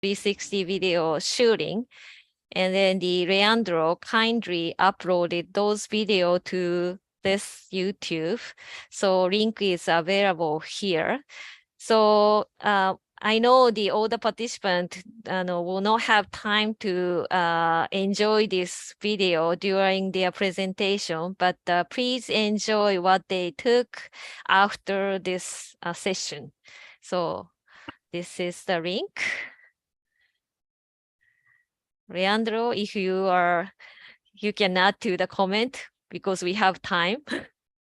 360 video shooting. And then the Leandro kindly uploaded those video to this YouTube. So link is available here. So I know the older participant will not have time to enjoy this video during their presentation, but please enjoy what they took after this session. So this is the link. Leandro, if you can add to the comment because we have time.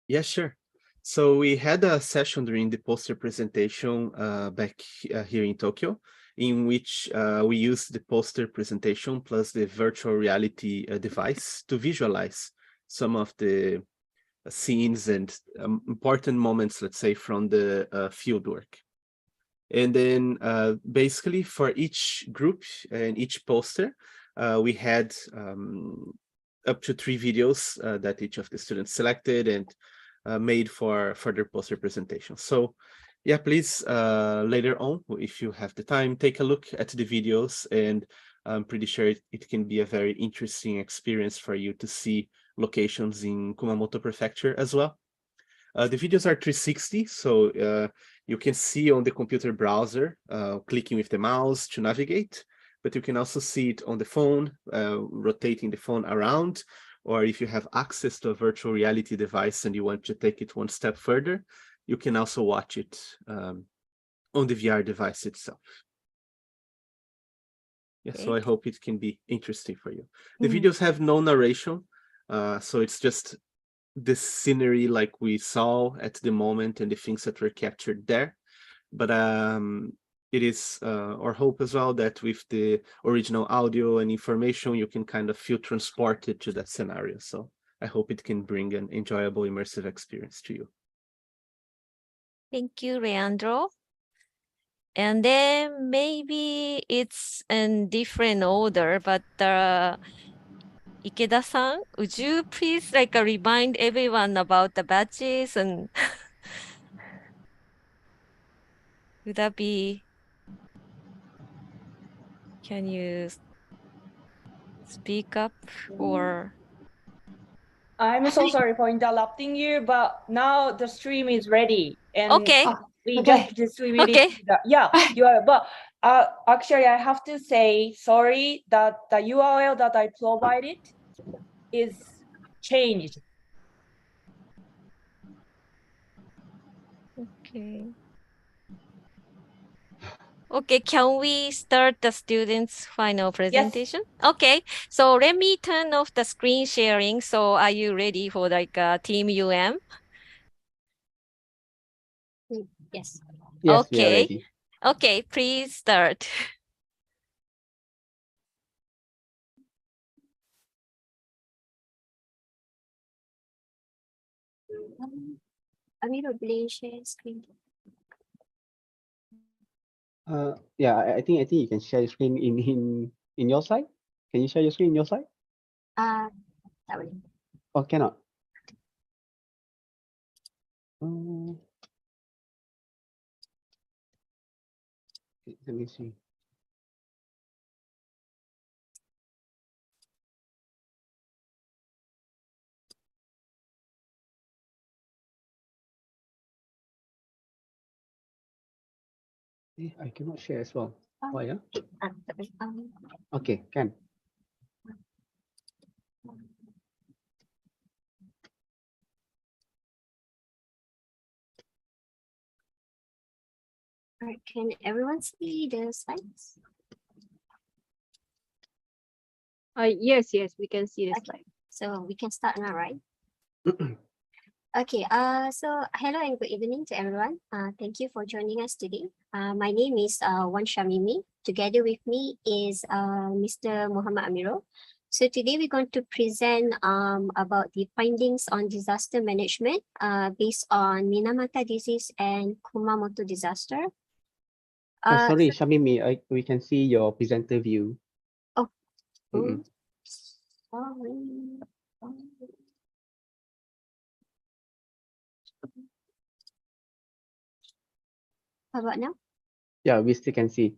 Yeah, sure. So we had a session during the poster presentation back here in Tokyo, in which we used the poster presentation plus the virtual reality device to visualize some of the scenes and important moments, let's say, from the fieldwork. And then basically for each group and each poster, we had up to 3 videos that each of the students selected and made for their poster presentation. So yeah, please later on, if you have the time, take a look at the videos, and I'm pretty sure it can be a very interesting experience for you to see locations in Kumamoto Prefecture as well. The videos are 360, so you can see on the computer browser, clicking with the mouse to navigate, but you can also see it on the phone, rotating the phone around, or if you have access to a virtual reality device and you want to take it one step further, you can also watch it on the VR device itself. Yeah, so I hope it can be interesting for you. The videos have no narration, so it's just the scenery like we saw at the moment and the things that were captured there. But it is our hope as well that with the original audio and information, you can kind of feel transported to that scenario. So I hope it can bring an enjoyable, immersive experience to you. Thank you, Leandro. And then maybe it's in different order, but Ikeda-san, would you please remind everyone about the badges and would that be, can you speak up or? I'm so sorry for interrupting you, but now the stream is ready. And Okay. We just distributed. Okay. Yeah, you are. But actually, I have to say sorry that the URL that I provided is changed. Okay. Okay, can we start the students' final presentation? Yes. Okay, so let me turn off the screen sharing. So are you ready for Team UM? Yes. Yes, okay. We are ready. Okay, please start. Amiro, boleh share screen? Yeah, I think you can share your screen in your side. Can you share your screen in your side? Tak boleh. Oh, cannot. Let me see. I cannot share as well. Why? Yeah? Tak boleh. Okay, can. Alright, can everyone see the slides? Yes, we can see the slide. So we can start now, right? Okay, so hello and good evening to everyone. Thank you for joining us today. My name is Wan Shamimi. Together with me is Mr. Muhammad Amiro. So today we're going to present about the findings on disaster management based on Minamata disease and Kumamoto disaster. Sorry, Shamimi, we can see your presenter view. Oh, sorry. How about now? Yeah, we still can see.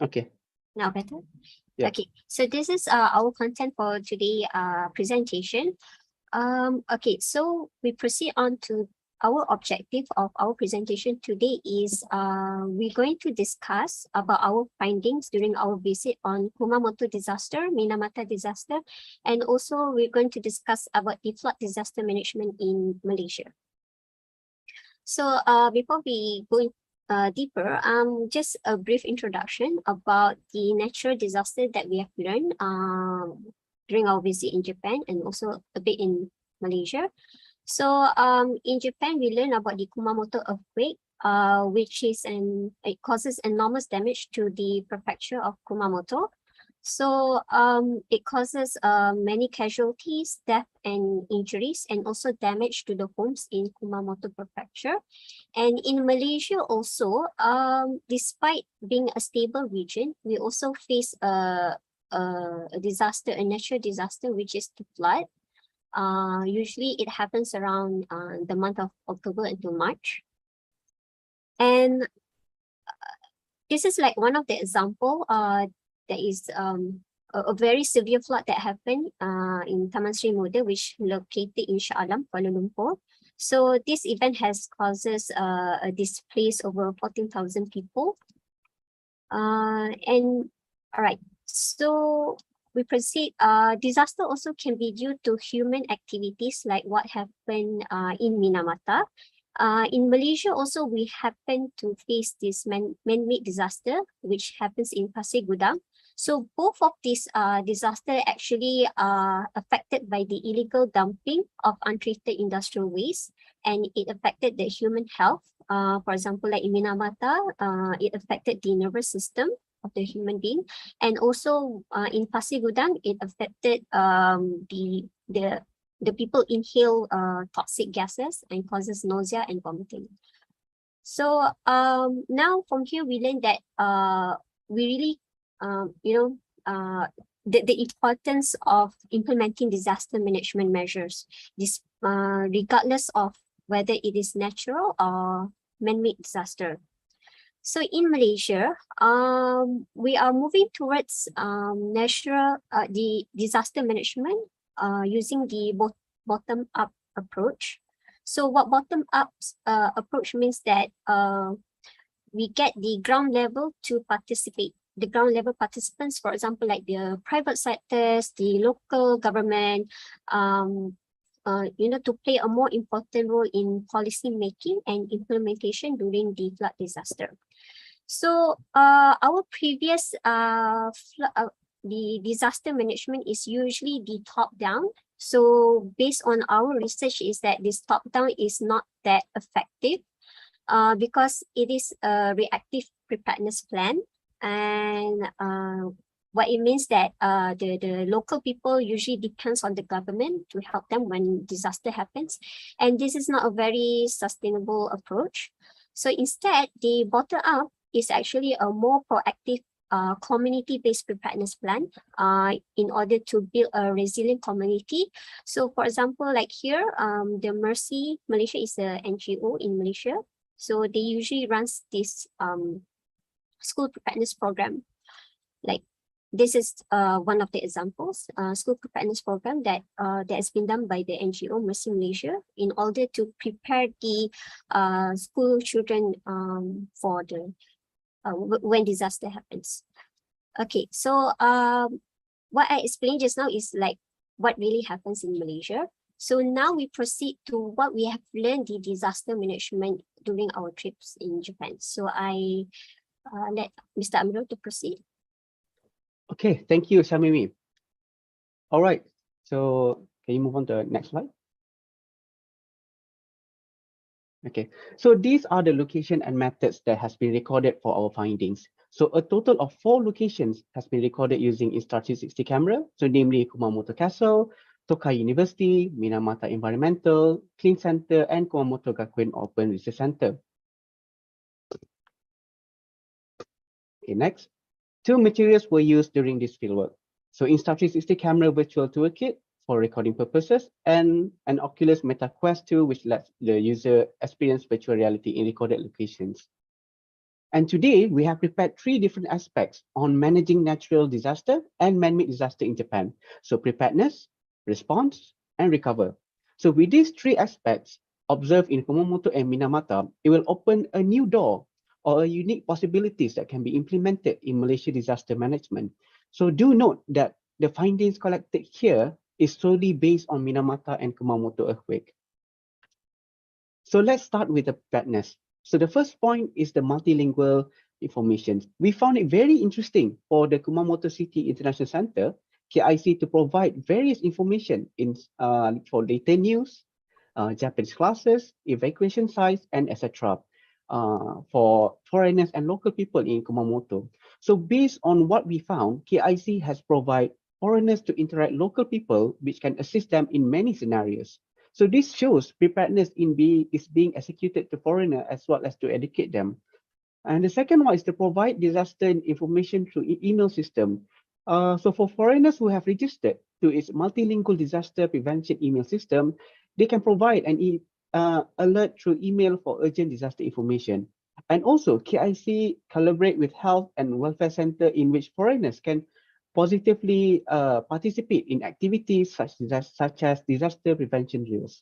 Okay. Now better? Yeah. Okay, so this is our content for today presentation. Okay, so we proceed on to our objective of our presentation today is we're going to discuss about our findings during our visit on Kumamoto disaster, Minamata disaster, and also we're going to discuss about the flood disaster management in Malaysia. So before we go deeper, just a brief introduction about the natural disaster that we have learned during our visit in Japan and also a bit in Malaysia. So in Japan, we learned about the Kumamoto earthquake, which is it causes enormous damage to the prefecture of Kumamoto. So it causes many casualties, death and injuries, and also damage to the homes in Kumamoto prefecture. And in Malaysia also, despite being a stable region, we also face a disaster, a natural disaster, which is the flood. Usually it happens around the month of October until March. And this is like one of the example that is a very severe flood that happened in Taman Sri Muda, which located in Shah Alam, Kuala Lumpur. So this event has causes a displaced over 14,000 people. And all right, so we proceed. Disaster also can be due to human activities like what happened in Minamata. In Malaysia also, we happen to face this man-made disaster, which happens in Pasir Gudang. So both of these disaster actually are affected by the illegal dumping of untreated industrial waste, and it affected the human health. For example, like in Minamata, it affected the nervous system of the human being, and also in Pasir Gudang, it affected the people inhale toxic gases and causes nausea and vomiting. So now from here we learn that we really the importance of implementing disaster management measures, this regardless of whether it is natural or man-made disaster. So in Malaysia, we are moving towards the disaster management using the bottom-up approach. So what bottom-up approach means that we get the ground level to participate. The ground level participants, for example, like the private sectors, the local government, to play a more important role in policy making and implementation during the flood disaster. So our previous the disaster management is usually the top down. So based on our research is that this top down is not that effective because it is a reactive preparedness plan. And what it means that the local people usually depends on the government to help them when disaster happens. And this is not a very sustainable approach. So instead, the bottom up is actually a more proactive community-based preparedness plan in order to build a resilient community. So for example, like here, the Mercy Malaysia is an NGO in Malaysia. So they usually runs this school preparedness program. Like this is one of the examples, school preparedness program that has been done by the NGO Mercy Malaysia in order to prepare the school children for the when disaster happens. Okay, so what I explained just now is like what really happens in Malaysia. So now we proceed to what we have learned the disaster management during our trips in Japan. So I let Mr. Amro to proceed. Okay, thank you, Shamimi. All right, so can you move on to the next slide? Okay, so these are the location and methods that has been recorded for our findings. So a total of 4 locations has been recorded using Insta360 camera, so namely Kumamoto Castle, Tokai University, Minamata Environmental, Clean Center, and Kumamoto Gakuen Open Research Center. Okay, next. 2 materials were used during this fieldwork. So Insta360 camera virtual toolkit for recording purposes and an Oculus Meta Quest 2, which lets the user experience virtual reality in recorded locations. And today we have prepared 3 different aspects on managing natural disaster and man-made disaster in Japan. So preparedness, response, and recover. So with these 3 aspects observed in Kumamoto and Minamata, it will open a new door or a unique possibilities that can be implemented in Malaysia disaster management. So do note that the findings collected here is solely based on Minamata and Kumamoto earthquake. So let's start with the preparedness. So the first point is the multilingual information. We found it very interesting for the Kumamoto City International Center, KIC, to provide various information in for data news, Japanese classes, evacuation sites, and etc. For foreigners and local people in Kumamoto. So based on what we found, KIC has provided foreigners to interact local people, which can assist them in many scenarios. So this shows preparedness is being executed to foreigners as well as to educate them. And the second one is to provide disaster information through email system. So for foreigners who have registered to its multilingual disaster prevention email system, they can provide an alert through email for urgent disaster information. And also KIC collaborate with Health and Welfare Center in which foreigners can positively participate in activities such as disaster prevention drills.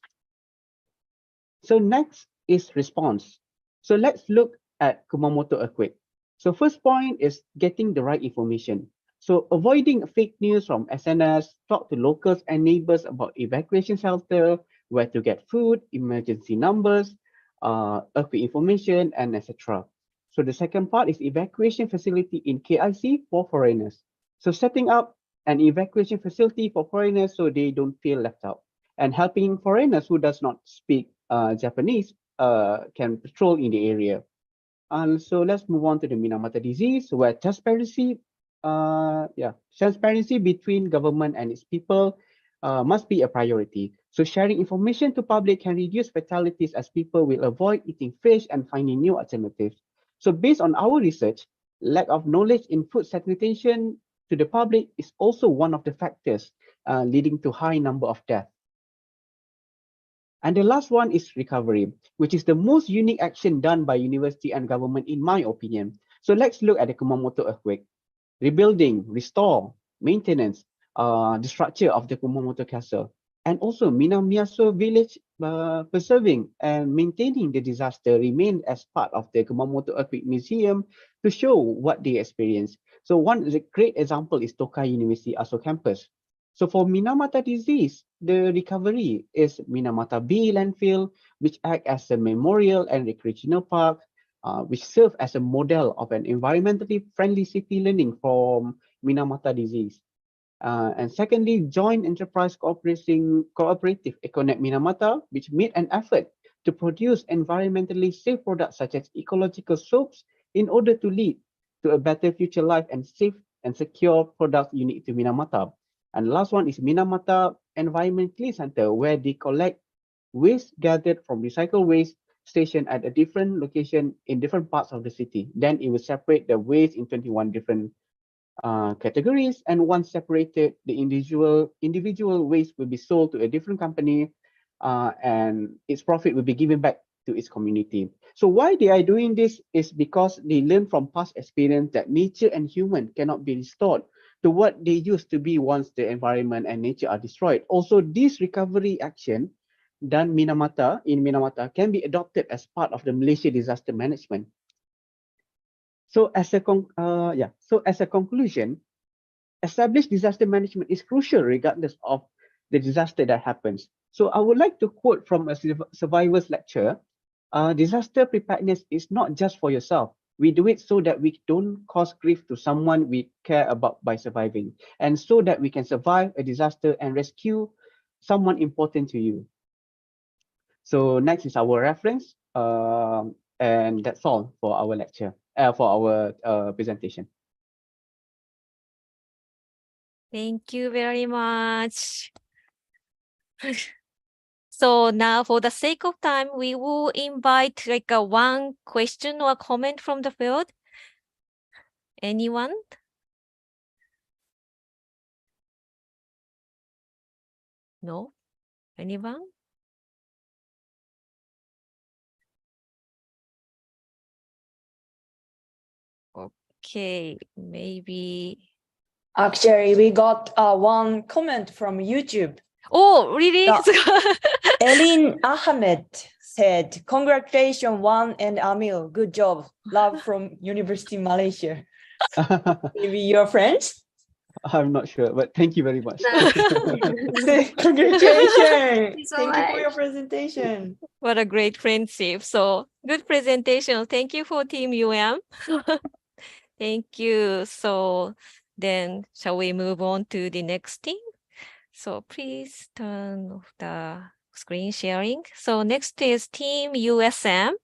So next is response. So let's look at Kumamoto earthquake. So first point is getting the right information. So avoiding fake news from SNS, talk to locals and neighbors about evacuation shelter, where to get food, emergency numbers, earthquake information, and etc. So the second part is evacuation facility in KIC for foreigners. So setting up an evacuation facility for foreigners so they don't feel left out, and helping foreigners who does not speak Japanese can patrol in the area. And so let's move on to the Minamata disease, where transparency between government and its people must be a priority. So sharing information to public can reduce fatalities as people will avoid eating fish and finding new alternatives. So based on our research, lack of knowledge in food sanitation to the public is also one of the factors leading to high number of deaths. And the last one is recovery, which is the most unique action done by university and government, in my opinion. So let's look at the Kumamoto earthquake. Rebuilding, restore, maintenance, the structure of the Kumamoto castle, and also Minamiyaso village preserving and maintaining the disaster remained as part of the Kumamoto Earthquake Museum to show what they experienced. So one great example is Tokai University Aso campus. So for Minamata disease, the recovery is Minamata B landfill, which act as a memorial and recreational park, which serve as a model of an environmentally friendly city learning from Minamata disease. And secondly, joint enterprise cooperative Econet Minamata, which made an effort to produce environmentally safe products such as ecological soaps in order to lead to a better future life and safe and secure products unique to Minamata. And the last one is Minamata Environment Clean Center, where they collect waste gathered from recycled waste station at a different location in different parts of the city. Then it will separate the waste in 21 different categories, and once separated, the individual waste will be sold to a different company, and its profit will be given back to its community. So why they are doing this is because they learn from past experience that nature and human cannot be restored to what they used to be once the environment and nature are destroyed. Also, this recovery action done in Minamata can be adopted as part of the Malaysia disaster management. So as a conclusion, established disaster management is crucial regardless of the disaster that happens. So I would like to quote from a survivor's lecture. Disaster preparedness is not just for yourself. We do it so that we don't cause grief to someone we care about by surviving, and so that we can survive a disaster and rescue someone important to you. So next is our reference, and that's all for our lecture, for our presentation. Thank you very much. So now for the sake of time, we will invite like a one question or comment from the field. Anyone? No? Anyone? Okay, maybe. Actually, we got one comment from YouTube. Oh, really? Elin Ahmed said, "Congratulations, Juan and Amil. Good job. Love from University Malaysia." Maybe your friends? I'm not sure, but thank you very much. Congratulations. So Thank you for your much. presentation. What a great friendship. So good presentation. Thank you for Team UM. Thank you. So then shall we move on to the next team? So please turn off the screen sharing. So next is Team USM.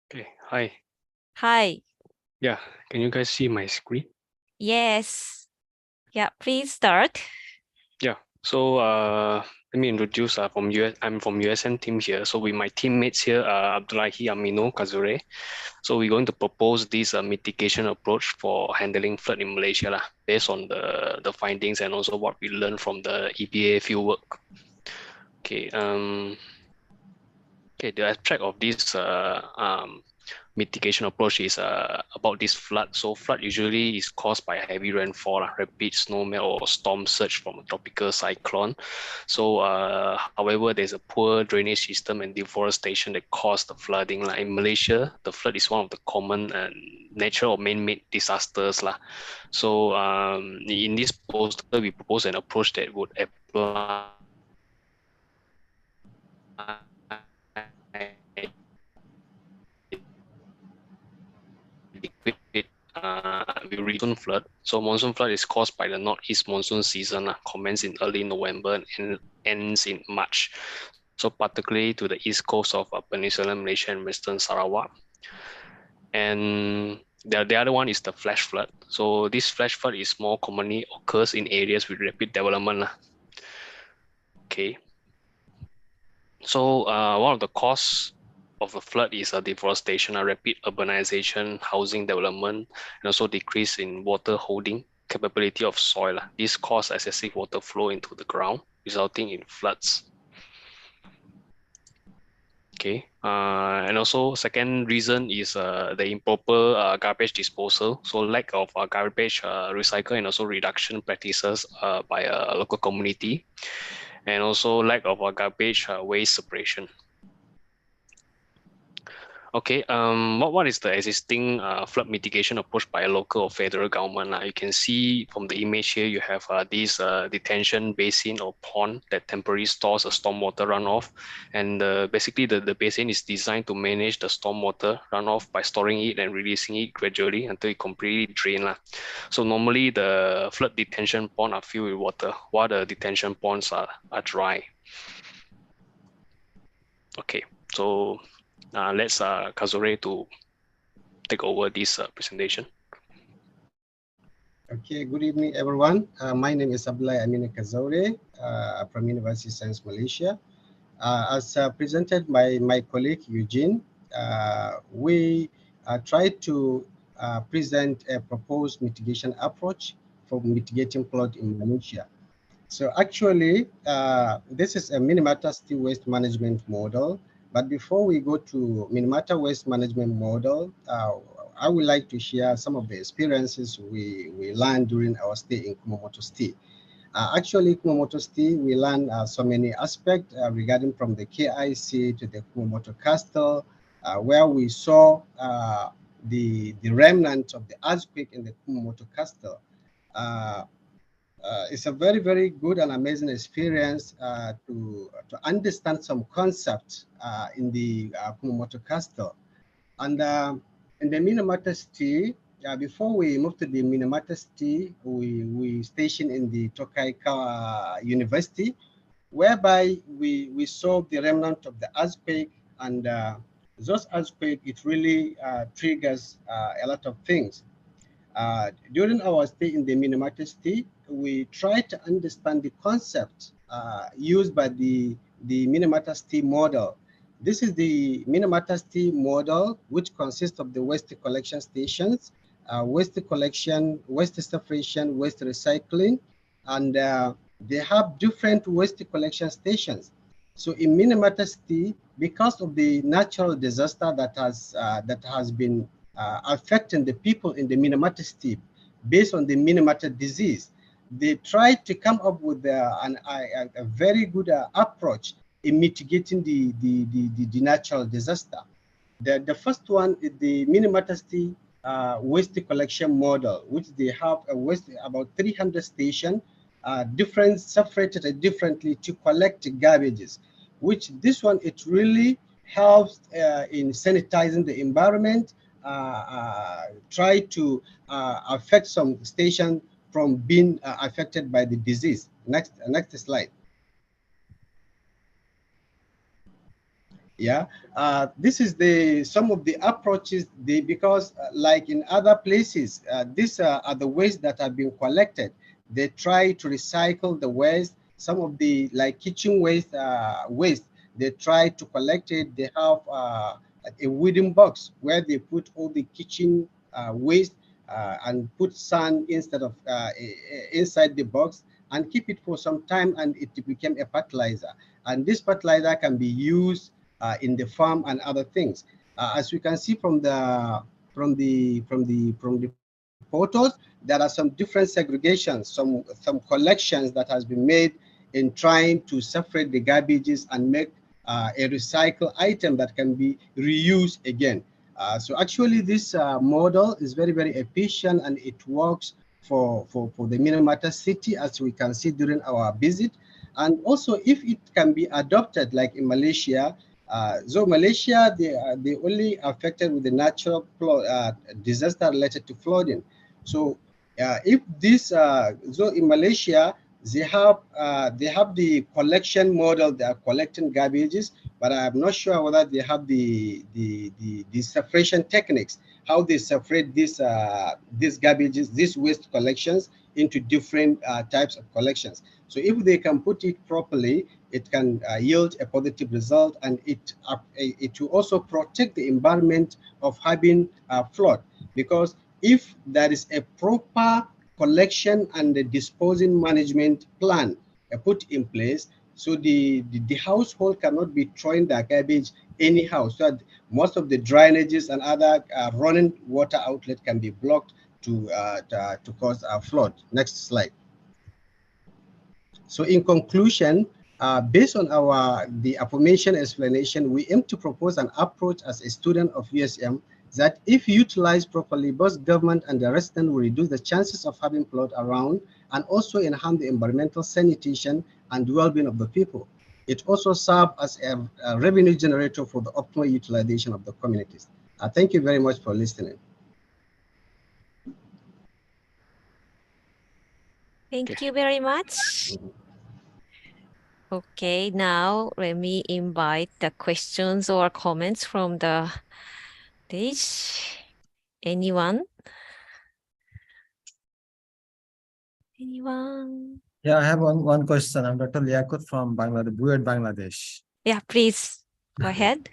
Okay, hi. Hi. Yeah, can you guys see my screen? Yes. Yeah, please start. Yeah, so let me introduce from US. I'm from USM team here. So with my teammates here, Abdullahi, Amino, Kazure. So we're going to propose this mitigation approach for handling flood in Malaysia lah, based on the findings and also what we learned from the EBA fieldwork. Okay, the abstract of this mitigation approach is about this flood. So flood usually is caused by heavy rainfall, rapid snowmelt or storm surge from a tropical cyclone. So however, there's a poor drainage system and deforestation that cause the flooding. Like in Malaysia, the flood is one of the common natural or man-made disasters. So in this poster, we propose an approach that would apply monsoon flood. So monsoon flood is caused by the northeast monsoon season, commences in early November and ends in March. So particularly to the east coast of Peninsular Malaysia and Western Sarawak. And the other one is the flash flood. So this flash flood is more commonly occurs in areas with rapid development. Okay. So one of the causes of a flood is a deforestation, a rapid urbanization, housing development, and also decrease in water holding capability of soil. This causes excessive water flow into the ground, resulting in floods. Okay, and also second reason is the improper garbage disposal. So lack of garbage recycle and also reduction practices by a local community, and also lack of garbage waste separation. Okay, what is the existing flood mitigation approach by a local or federal government? You can see from the image here, you have this detention basin or pond that temporarily stores a stormwater runoff. And basically the basin is designed to manage the stormwater runoff by storing it and releasing it gradually until it completely drains. So normally the flood detention pond are filled with water while the detention ponds are dry. Okay, so let's Kazure to take over this presentation. Okay, good evening, everyone. My name is Abdullah Amin Kazaure from University of Science Malaysia. As presented by my colleague Eugene, we tried to present a proposed mitigation approach for mitigating flood in Malaysia. So actually, this is a Minamata City waste management model. But before we go to Minamata waste management model, I would like to share some of the experiences we learned during our stay in Kumamoto City. Actually, Kumamoto City, we learned so many aspects regarding from the KIC to the Kumamoto Castle, where we saw the remnant of the earthquake in the Kumamoto Castle. It's a very, very good and amazing experience to understand some concepts in the Kumamoto Castle. And in the Minamata City, before we moved to the Minamata City, we stationed in the Tokai University, whereby we saw the remnant of the earthquake, and those earthquake, it really triggers a lot of things. During our stay in the Minamata City, we tried to understand the concept used by the Minamata City model. This is the Minamata City model, which consists of the waste collection stations, waste collection, waste separation, waste recycling, and they have different waste collection stations. So in Minamata City, because of the natural disaster that has been affecting the people in the Minamata City based on the Minamata disease, they tried to come up with a very good approach in mitigating the natural disaster. The first one is the Minamata City waste collection model, which they have a waste about 300 stations, different separated differently to collect garbages. Which this one it really helps in sanitizing the environment, try to affect some station from being affected by the disease. Next slide. Yeah, this is some of the approaches because like in other places, these are the waste that have been collected. They try to recycle the waste. Some of the like kitchen waste, they try to collect it. They have a wooden box where they put all the kitchen waste and put sand instead of inside the box and keep it for some time, and it became a fertilizer. And this fertilizer can be used in the farm and other things. As we can see from the photos, there are some different segregations, some collections that has been made in trying to separate the garbages and make a recycled item that can be reused again. So actually this model is very, very efficient, and it works for the Minamata City, as we can see during our visit. And also if it can be adopted like in Malaysia, so Malaysia, they only affected with the natural disaster related to flooding. So if this, so in Malaysia, they have the collection model. They are collecting garbages, but I'm not sure whether they have the separation techniques, how they separate these garbages, these waste collections into different types of collections. So if they can put it properly, it can yield a positive result, and it will also protect the environment of having flood, because if there is a proper collection and the disposing management plan put in place, so the household cannot be throwing their garbage anyhow, so that most of the drainages and other running water outlet can be blocked to cause a flood. Next slide. So in conclusion, based on the aforementioned explanation, we aim to propose an approach as a student of USM that, if utilized properly, both government and the resident will reduce the chances of having flood around, and also enhance the environmental sanitation and well-being of the people. It also serves as a revenue generator for the optimal utilization of the communities. Thank you very much for listening. Thank you very much. Okay, now let me invite the questions or comments from the stage. Anyone? Anyone? Yeah, I have one question. I'm Dr. Liakut from Bangladesh, Buet, Bangladesh. Yeah, please go ahead.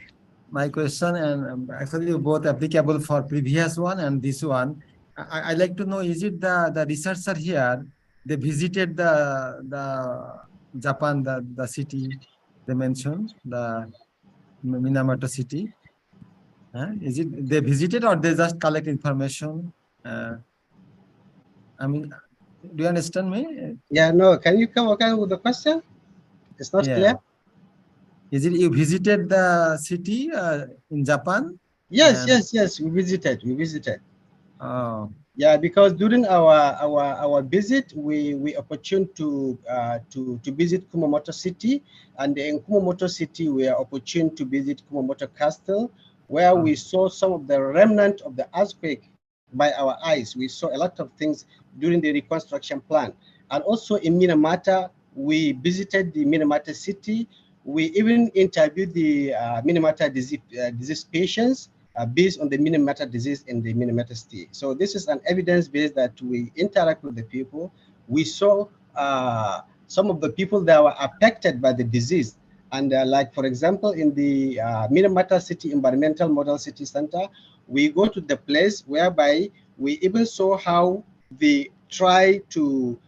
My question, and actually both applicable for previous one and this one. I like to know, is it the researcher here, they visited the Japan, the city they mentioned, the Minamoto city? Is it they visited, or they just collect information? I mean, do you understand me? Yeah, no, can you come again with the question? It's not clear. Is it you visited the city in Japan? Yes, yes, we visited. Oh. Yeah, because during our visit, we opportune to visit Kumamoto City, and in Kumamoto City we are opportune to visit Kumamoto Castle, where we saw some of the remnant of the earthquake by our eyes. We saw a lot of things during the reconstruction plan, and also in Minamata we visited the Minamata City. We even interviewed the Minamata disease patients. Based on the Minamata disease in the Minamata City. So this is an evidence base that we interact with the people. We saw some of the people that were affected by the disease. And like, for example, in the Minamata City Environmental Model City Center, we go to the place whereby we even saw how they try to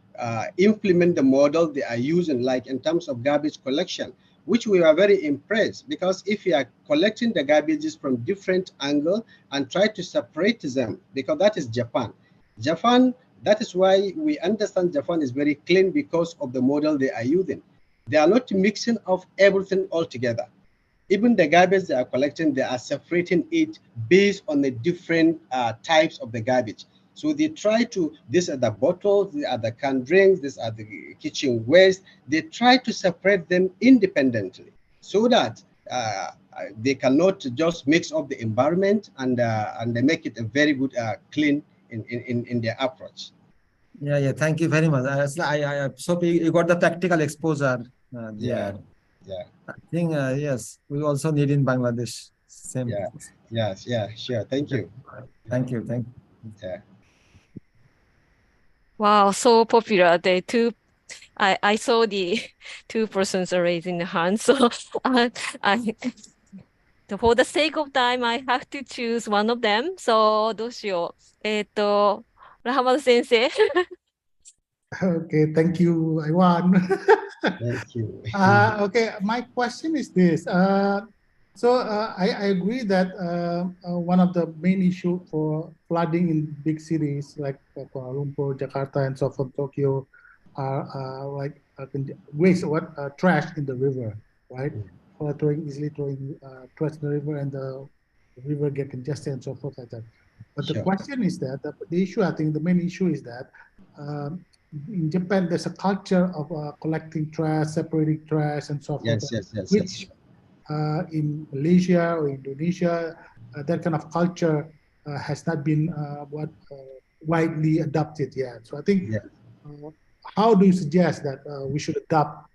implement the model they are using, like in terms of garbage collection. which we were very impressed, because if you are collecting the garbages from different angles and try to separate them, because that is Japan. Japan, that is why we understand Japan is very clean, because of the model they are using. They are not mixing of everything all together. Even the garbage they are collecting, they are separating it based on the different types of the garbage. So they try to, these are the bottles, these are the canned drinks, these are the kitchen waste. They try to separate them independently so that they cannot just mix up the environment, and they make it a very good clean in their approach. Yeah. Thank you very much. I so you got the practical exposure there. Yeah. I think yes, we also need in Bangladesh. Same. Yeah. Sure. Thank you. Thank you. Yeah. Wow, so popular. I saw the two persons are raising the hand. So for the sake of time, I have to choose one of them. So どうしよう。ラハマド先生。Okay, thank you, Iwan. Thank you. Okay, my question is this. I agree that one of the main issue for flooding in big cities like Kuala Lumpur, Jakarta, and so forth, Tokyo, are trash in the river, right? Easily throwing trash in the river, and the river get congested and so forth like that. But the question is that the issue, I think, the main issue is that in Japan, there's a culture of collecting trash, separating trash, and so forth. Which in Malaysia or Indonesia, that kind of culture has not been widely adopted yet. So I think, how do you suggest that we should adopt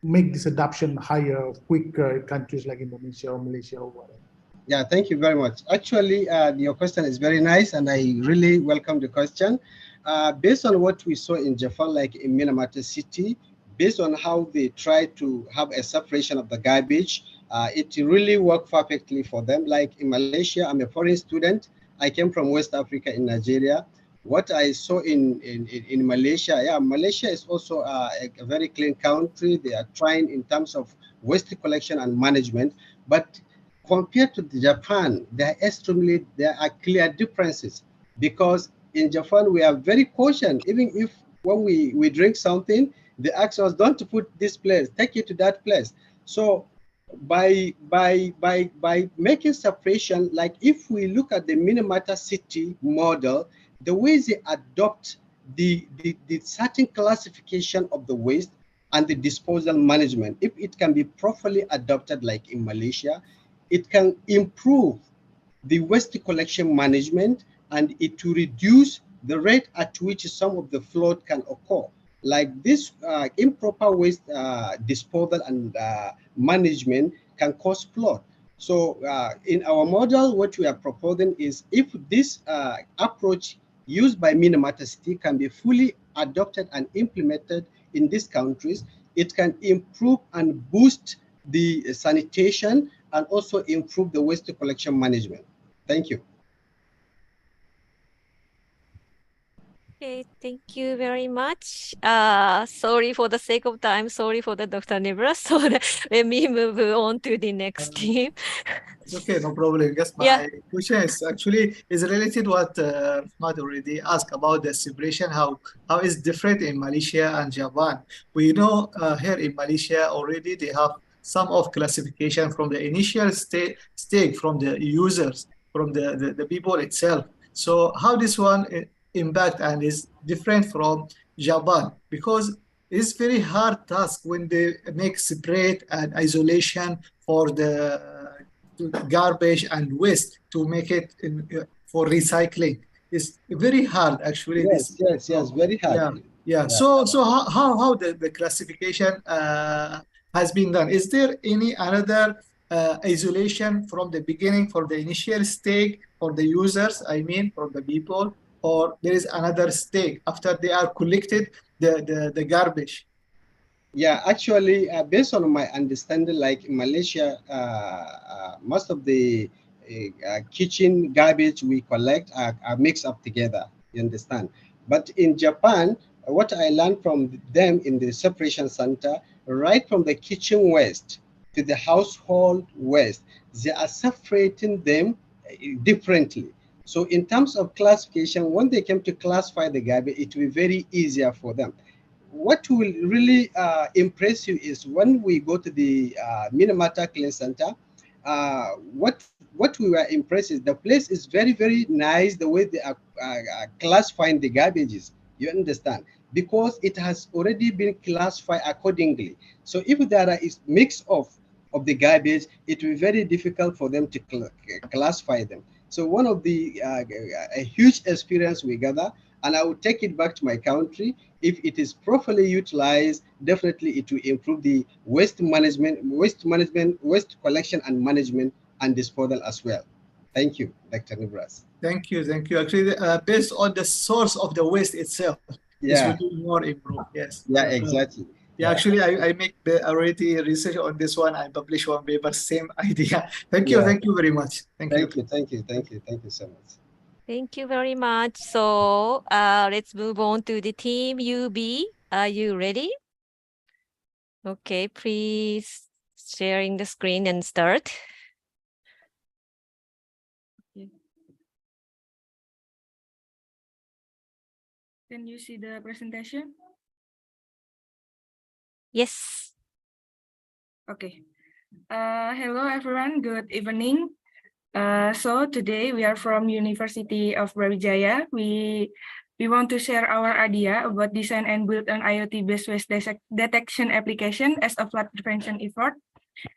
make this adoption higher, quicker in countries like Indonesia or Malaysia or whatever? Yeah, thank you very much. Actually, your question is very nice, and I really welcome the question. Based on what we saw in Japan, like in Minamata City, based on how they try to have a separation of the garbage, it really worked perfectly for them. Like in Malaysia, I'm a foreign student. I came from West Africa in Nigeria. What I saw in Malaysia, Malaysia is also a very clean country. They are trying in terms of waste collection and management, but compared to Japan, there are clear differences, because in Japan we are very cautious. Even if when we drink something, they ask us, don't put this place, take it to that place. So by making separation, like if we look at the Minamata City model, the way they adopt the certain classification of the waste and the disposal management, if it can be properly adopted like in Malaysia, it can improve the waste collection management, and it will reduce the rate at which some of the flood can occur. Like this improper waste disposal and management can cause flood. So in our model, what we are proposing is, if this approach used by Minamata City can be fully adopted and implemented in these countries, it can improve and boost the sanitation and also improve the waste collection management. Thank you. Okay, thank you very much. Sorry for the sake of time. Sorry for the Dr. Nebra. So let me move on to the next team. It's okay, no problem. I guess my question is related to what Ahmad already asked about the separation. How is different in Malaysia and Japan? We know here in Malaysia already they have some of classification from the initial stage from the users, from the people itself. So how this one impact and is different from Japan, because it's very hard task when they make separate and isolation for the garbage and waste to make it for recycling. It's very hard actually. Yes, very hard. Yeah. So how the classification has been done? Is there any another isolation from the beginning for the initial stage for the users, I mean for the people, or there is another stage after they are collected the garbage? Yeah, actually, based on my understanding, like in Malaysia, most of the kitchen garbage we collect are mixed up together, you understand? But in Japan, what I learned from them in the separation center, right from the kitchen waste to the household waste, they are separating them differently. So in terms of classification, when they came to classify the garbage, it will be very easier for them. What will really impress you is when we go to the Minamata Clean Center, what we were impressed is the place is very nice, the way they are classifying the garbages. You understand? Because it has already been classified accordingly. So if there is mix of the garbage, it will be very difficult for them to classify them. So one of the a huge experience we gather, and I will take it back to my country. If it is properly utilized, definitely it will improve the waste management, waste collection and management and disposal as well. Thank you, Dr. Nibras. Thank you, thank you. Actually, based on the source of the waste itself, this will be more improved. Yes. Yeah, exactly. Yeah, actually, I make the already research on this one. I publish one paper, same idea. Thank you very much. Thank you. Thank you so much. Thank you very much. So let's move on to the team UB. Are you ready? Okay, please sharing the screen and start. Can you see the presentation? Yes. Okay. Hello, everyone. Good evening. So today we are from University of Brawijaya. We want to share our idea about design and build an IoT-based waste detection application as a flood prevention effort.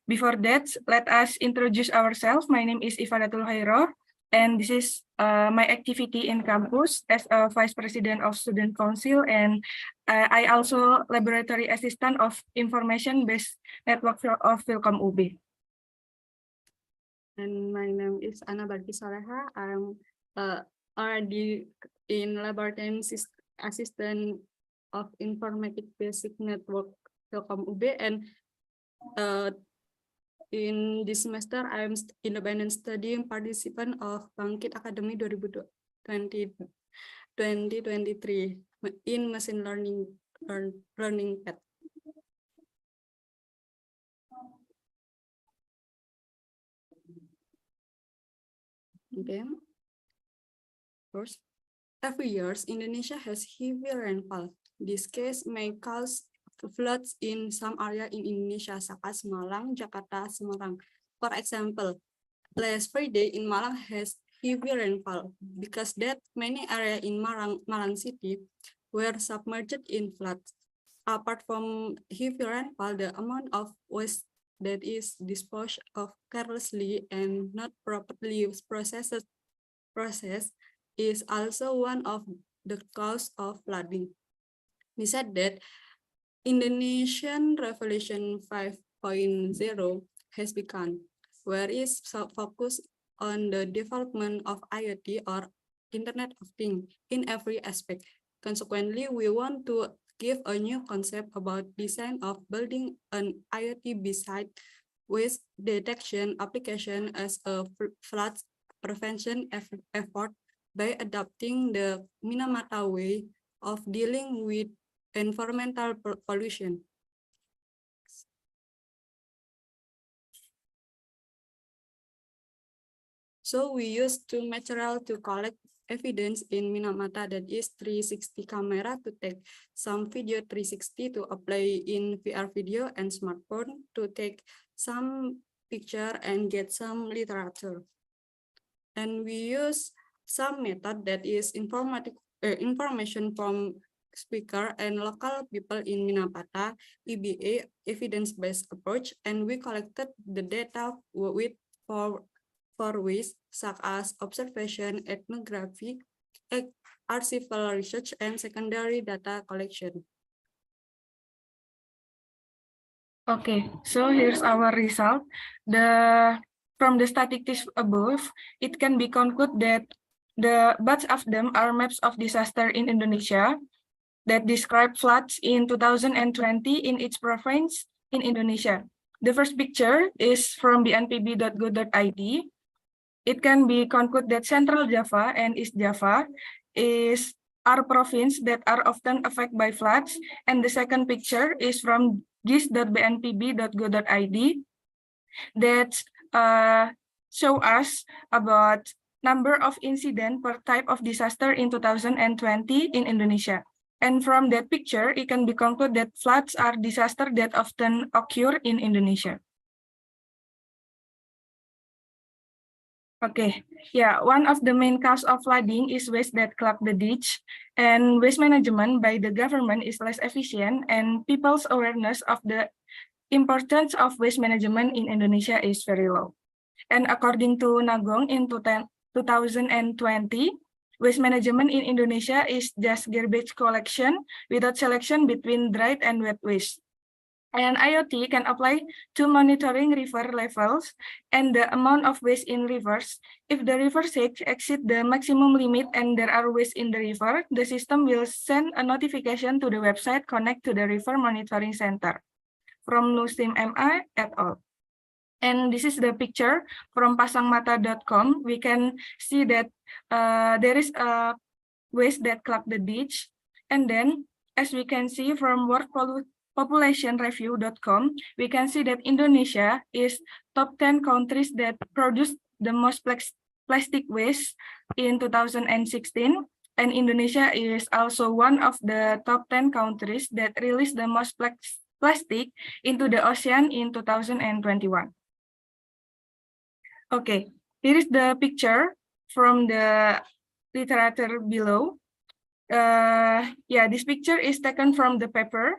Before that, let us introduce ourselves. My name is Ifadatul Hairor, and this is my activity in campus as a Vice President of Student Council, and I also Laboratory Assistant of Information-Based Network of Wilcom UB. And my name is Ana Barki Soleha. I'm already in Laboratory Assistant of Informatic Basic Network Wilcom UB, and in this semester, I'm independent studying participant of Bangkit Academy 2023 in machine learning path. Okay. First, every year, Indonesia has heavy rainfall. This case may cause floods in some area in Indonesia, such as Malang, Jakarta, Semarang. For example, last Friday in Malang has heavy rainfall. Because that, many areas in Malang city were submerged in floods. Apart from heavy rainfall, the amount of waste that is disposed of carelessly and not properly processed is also one of the cause of flooding. Besides that, Indonesian Revolution 5.0 has begun, where is focused on the development of IoT or Internet of Things in every aspect. Consequently, we want to give a new concept about design of building an IoT beside waste detection application as a flood prevention effort by adopting the Minamata way of dealing with environmental pollution. So we use two materials to collect evidence in Minamata, that is 360 camera to take some video 360 to apply in VR video, and smartphone to take some picture and get some literature. And we use some method that is information from speaker and local people in Minamata, EBA, evidence-based approach, and we collected the data with four ways, such as observation, ethnography, archival research, and secondary data collection. Okay, so here's our result. From the statistics above, it can be concluded that the both of them are maps of disaster in Indonesia that describe floods in 2020 in each province in Indonesia. The first picture is from bnpb.go.id. It can be concluded that Central Java and East Java is are provinces that are often affected by floods. And the second picture is from gis.bnpb.go.id that show us about number of incidents per type of disaster in 2020 in Indonesia. And from that picture, it can be concluded that floods are disasters that often occur in Indonesia. Okay, yeah, one of the main cause of flooding is waste that clog the ditch, and waste management by the government is less efficient, and people's awareness of the importance of waste management in Indonesia is very low. And according to Nagong in 2020, waste management in Indonesia is just garbage collection without selection between dry and wet waste. And IoT can apply to monitoring river levels and the amount of waste in rivers. If the river exceeds the maximum limit and there are waste in the river, the system will send a notification to the website connect to the River Monitoring Center from Nusim MA et al. And this is the picture from pasangmata.com. We can see that there is a waste that clog the ditch. And then, as we can see from populationreview.com, we can see that Indonesia is top 10 countries that produce the most plastic waste in 2016. And Indonesia is also one of the top 10 countries that release the most plastic into the ocean in 2021. Okay, here is the picture from the literature below. Yeah, this picture is taken from the paper.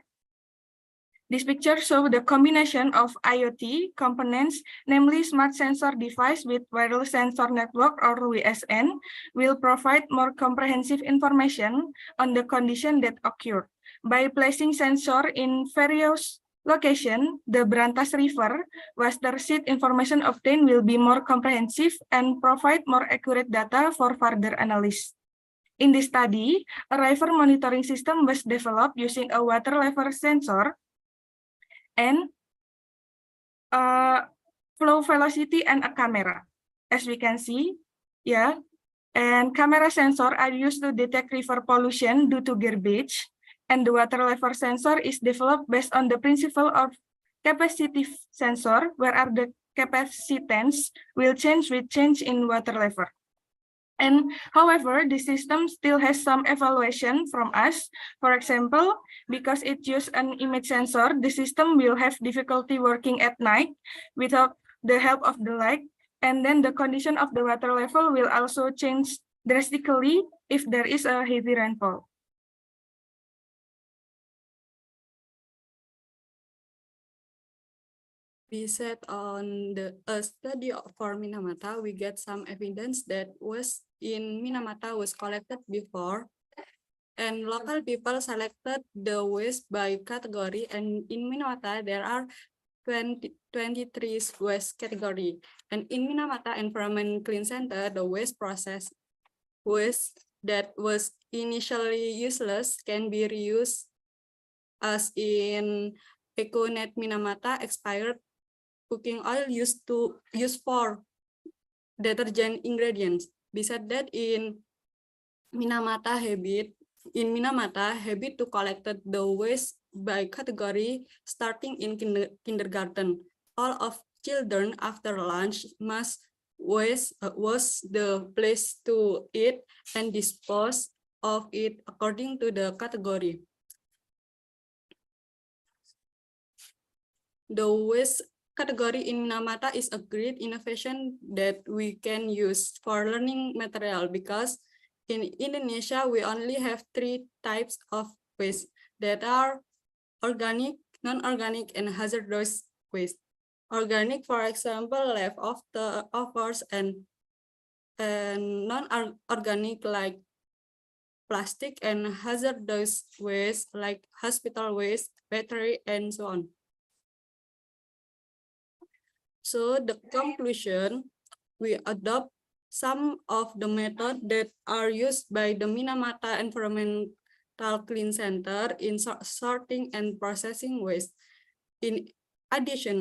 This picture shows the combination of IoT components, namely smart sensor device with wireless sensor network or WSN, will provide more comprehensive information on the condition that occurred. By placing sensor in various locations, the Brantas River water sheet information obtained will be more comprehensive and provide more accurate data for further analysis. In this study, a river monitoring system was developed using a water level sensor and flow velocity and a camera. As we can see, yeah, and camera sensor are used to detect river pollution due to garbage, and the water level sensor is developed based on the principle of capacitive sensor, where the capacitance will change with change in water level. And however, the system still has some evaluation from us. For example, because it uses an image sensor, the system will have difficulty working at night without the help of the light. And then the condition of the water level will also change drastically if there is a heavy rainfall. We said on the study for Minamata, we get some evidence that was in Minamata was collected before, and local people selected the waste by category, and in Minamata there are 23 waste category, and in Minamata Environment Clean Center, the waste process waste that was initially useless can be reused, as in EcoNet Minamata expired cooking oil used for detergent ingredients. Besides that, in Minamata habit to collect the waste by category starting in kindergarten. All of children after lunch must wash the place to eat and dispose of it according to the category. The waste category in Minamata is a great innovation that we can use for learning material, because in Indonesia we only have 3 types of waste that are organic, non-organic, and hazardous waste. Organic, for example, leftovers and non-organic like plastic, and hazardous waste like hospital waste, battery, and so on. So the conclusion, we adopt some of the methods that are used by the Minamata Environmental Clean Center in sorting and processing waste. In addition,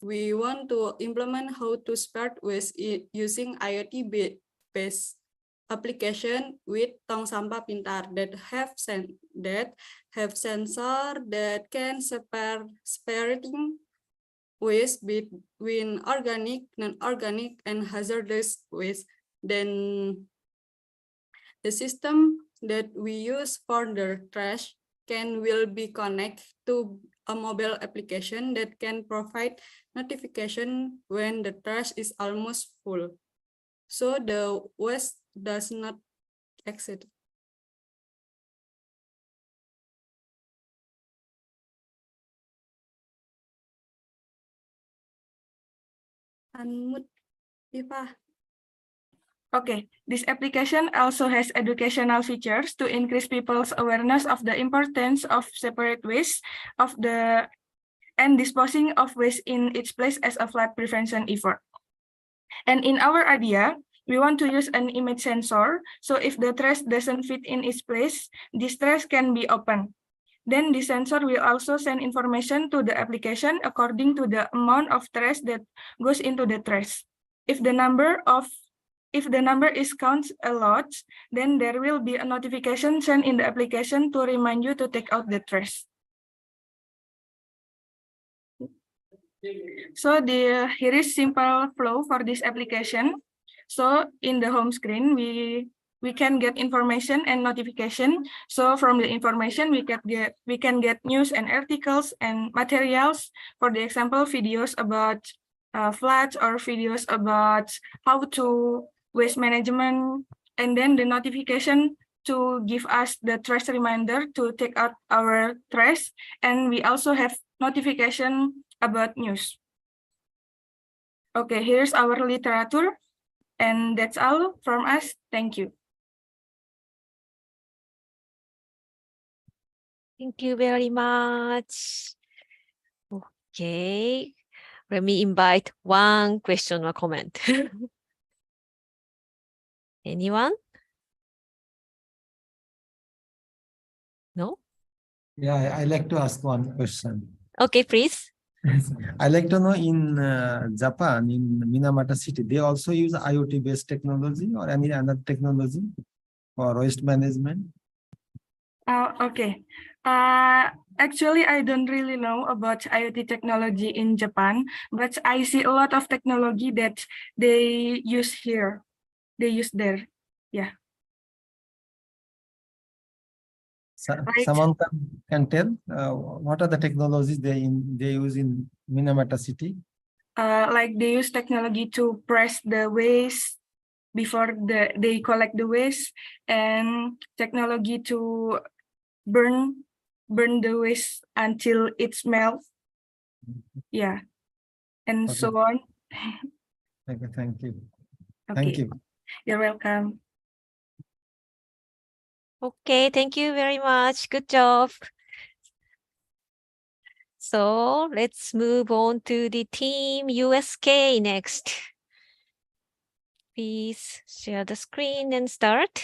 we want to implement how to spread waste using IoT-based application with tong sampah pintar that have sensor that can separating waste between organic, non-organic, and hazardous waste. Then the system that we use for the trash will be connected to a mobile application that can provide notification when the trash is almost full, so the waste does not exit. Unmute, Viva. Okay, this application also has educational features to increase people's awareness of the importance of separate waste and disposing of waste in its place as a flood prevention effort. And in our idea, we want to use an image sensor, so if the trash doesn't fit in its place, this trash can be opened. Then the sensor will also send information to the application according to the amount of trash that goes into the trash. If the number is counts a lot, then there will be a notification sent in the application to remind you to take out the trash. So here is simple flow for this application. So in the home screen, we can get information and notification. So from the information, we can get news and articles and materials. For the example, videos about floods or videos about how to waste management, and then the notification to give us the trash reminder to take out our trash. And we also have notification about news. Okay, here's our literature, and that's all from us. Thank you. Thank you very much. Okay, let me invite one question or comment. Anyone? No? Yeah, I like to ask one question. Okay, please. I like to know in Japan, in Minamata city, they also use IoT-based technology or any other technology for waste management? Okay. Actually, I don't really know about IoT technology in Japan, but I see a lot of technology that they use here. They use there. Yeah. Right. Someone can tell what are the technologies they use in Minamata city? Like they use technology to press the waste before they collect the waste, and technology to burn the waste until it smells. Yeah, and Okay. so on. Okay, thank you. Okay. Thank you. You're welcome. Okay, thank you very much. Good job. So let's move on to the team USK next. Please share the screen and start.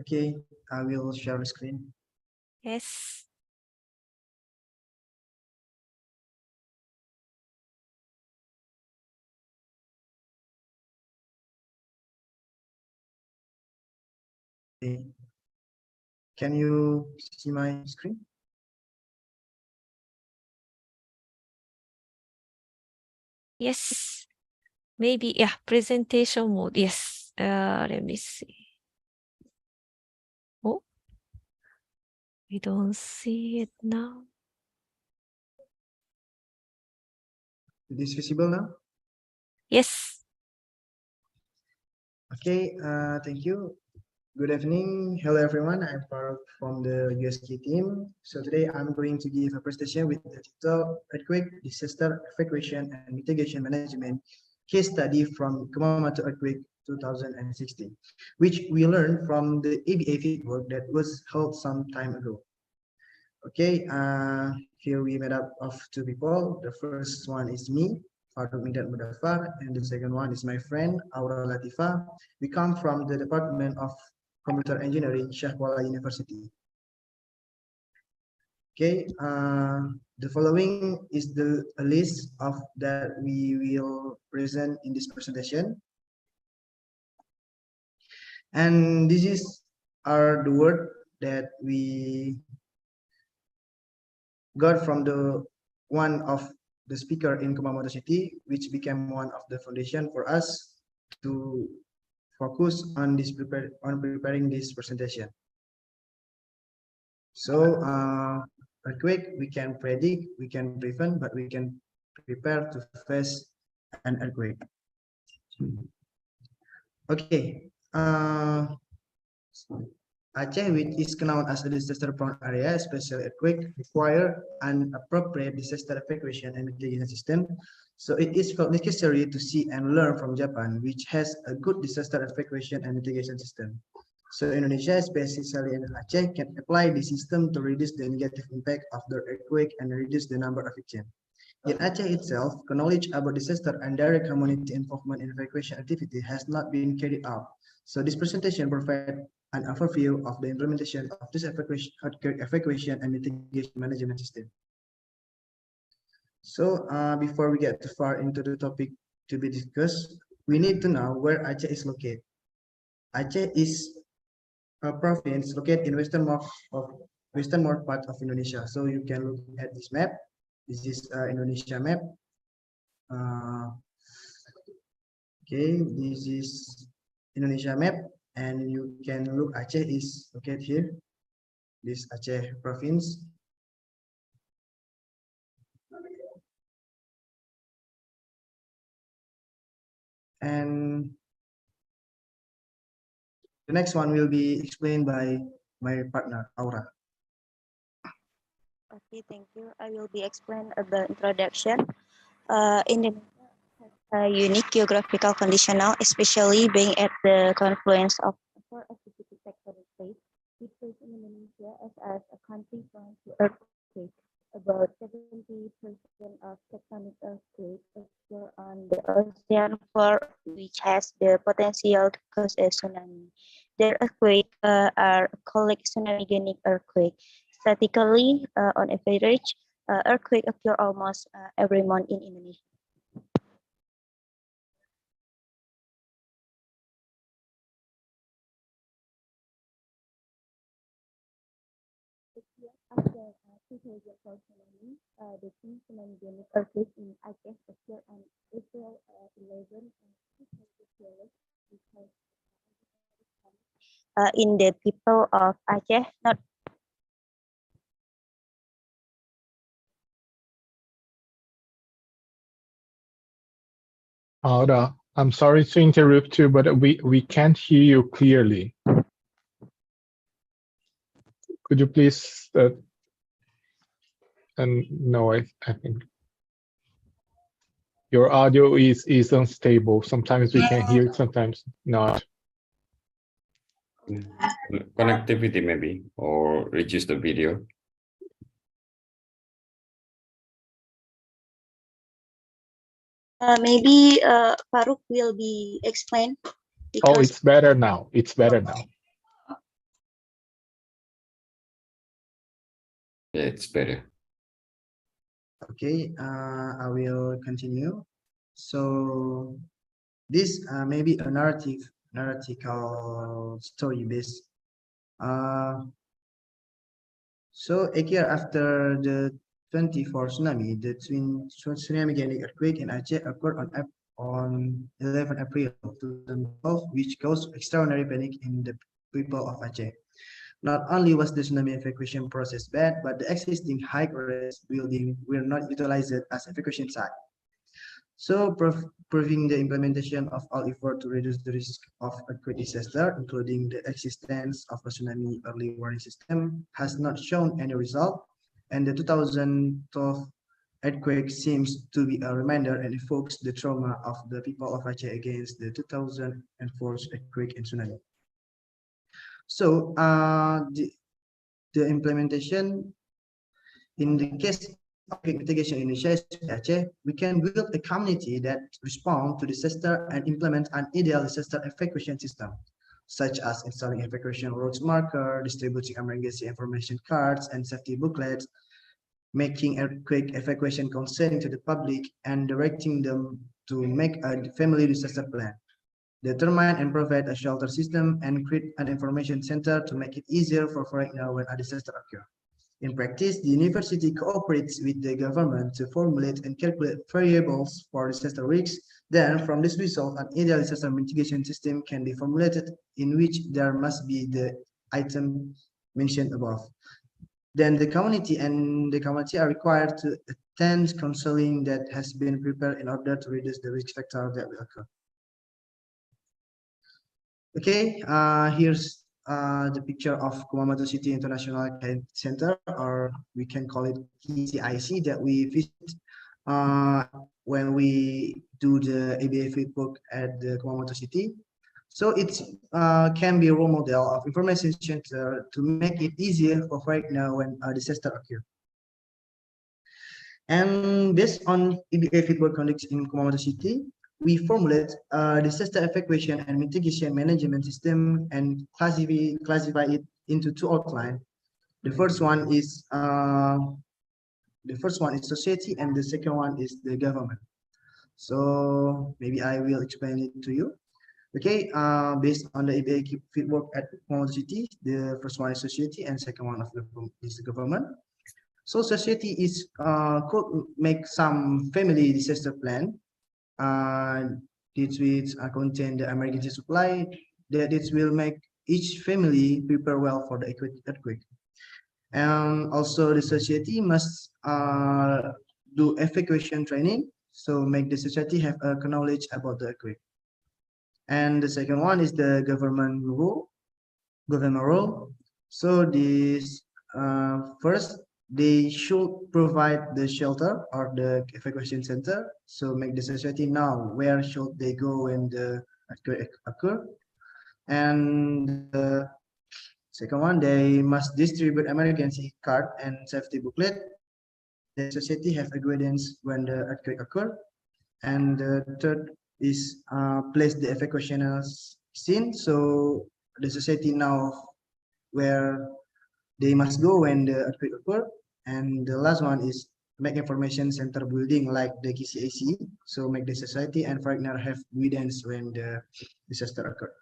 Okay, I will share the screen. Yes. Okay. Can you see my screen? Yes. Maybe, yeah, presentation mode. Yes. Let me see. Oh, we don't see it now. It is visible now? Yes. Okay, thank you. Good evening. Hello, everyone. I'm Farooq from the USK team. So today I'm going to give a presentation with the title Earthquake Disaster Evacuation and Mitigation Management Case Study from Kumamoto Earthquake 2016, which we learned from the EBA Fieldwork that was held some time ago. Okay, here we made up of two people. The first one is me, Farooq Midat Mudaffar, and the second one is my friend, Aura Latifa. We come from the Department of Computer Engineering, Shahwala University. Okay, the following is a list of that we will present in this presentation. And this is are the word that we got from the one of the speaker in Kumamoto City, which became one of the foundation for us to focus on preparing this presentation. So earthquake we can predict, we can prevent, but we can prepare to face an earthquake. Okay. Aceh, which is known as a disaster-prone area, especially earthquake, require an appropriate disaster evacuation and mitigation system. So it is necessary to see and learn from Japan, which has a good disaster evacuation and mitigation system. So Indonesia, especially in Aceh, can apply the system to reduce the negative impact of the earthquake and reduce the number of victims. In Aceh itself, knowledge about disaster and direct community involvement in evacuation activity has not been carried out. So this presentation provides an overview of the implementation of this evacuation and mitigation management system. So before we get too far into the topic to be discussed, we need to know where Aceh is located. Aceh is a province located in westernmost part of Indonesia. So you can look at this map. This is Indonesia map. Okay, this is Indonesia map, and you can look Aceh is located here. This Aceh province. And the next one will be explained by my partner, Aura. Okay, thank you. I will be explain the introduction. Indonesia has a unique geographical conditional, especially being at the confluence of four activity tectonic plates. We place Indonesia as a country prone to earthquake. About 70% of tectonic earthquakes occur on the ocean floor, which has the potential to cause a tsunami. The earthquakes are called tsunami-genic earthquake. Statistically, on average, earthquakes occur almost every month in Indonesia. After 2004 tsunami, the two tsunami-genic earthquakes in Aceh occurred on April 11 and 2012 because in the people of Aceh, not Aura, I'm sorry to interrupt you, but we can't hear you clearly. Could you please? And no, I think your audio is unstable. Sometimes we can hear it, sometimes not. Connectivity maybe, or reduce the video. Maybe Farouk will be explained. Oh, it's better now. It's better now. Yeah, it's better. Okay, I will continue. So this may be a narratical story based. So a year after the 24 tsunami, the twin tsunami-genic earthquake in Aceh occurred on 11 April 2012, which caused extraordinary panic in the people of Aceh. Not only was the tsunami evacuation process bad, but the existing high-rise buildings were not utilized as evacuation site. So, proving the implementation of all effort to reduce the risk of earthquake disaster, including the existence of a tsunami early warning system, has not shown any result, and the 2012 earthquake seems to be a reminder and evokes the trauma of the people of Aceh against the 2004 earthquake and tsunami. So, the implementation in the case of mitigation in Aceh, we can build a community that responds to disaster and implement an ideal disaster evacuation system, such as installing evacuation routes marker, distributing emergency information cards and safety booklets, making earthquake evacuation concerning to the public, and directing them to make a family disaster plan. determine and provide a shelter system, and create an information center to make it easier for foreigners when a disaster occurs. In practice, the university cooperates with the government to formulate and calculate variables for disaster risks. Then, from this result, an ideal disaster mitigation system can be formulated in which there must be the item mentioned above. Then the community are required to attend counseling that has been prepared in order to reduce the risk factor that will occur. Okay, here's the picture of Kumamoto City International Center, or we can call it KCIC, that we visit when we do the EBA Fieldwork at the Kumamoto City. So it can be a role model of information center to make it easier for right now when a disaster occurs. And based on EBA Fieldwork conducts in Kumamoto City, we formulate a disaster evacuation and mitigation management system and classify it into two outlines. The first one is society, and the second one is the government. So maybe I will explain it to you. Okay, based on the EBA Fieldwork at Kumamoto City, the first one is society, and second one is the government. So society is could make some family disaster plan. This will contain the emergency supply that it will make each family prepare well for the earthquake. And also the society must do evacuation training, so make the society have a knowledge about the earthquake. And the second one is the government role. So this first, they should provide the shelter or the evacuation center, so make the society know where should they go when the earthquake occur. And the second one, they must distribute emergency card and safety booklet. The society have a guidance when the earthquake occur. And the third is place the evacuation scene, so the society know where they must go when the earthquake occur. And the last one is make information center building like the KCAC, so make the society and foreigner have guidance when the disaster occur.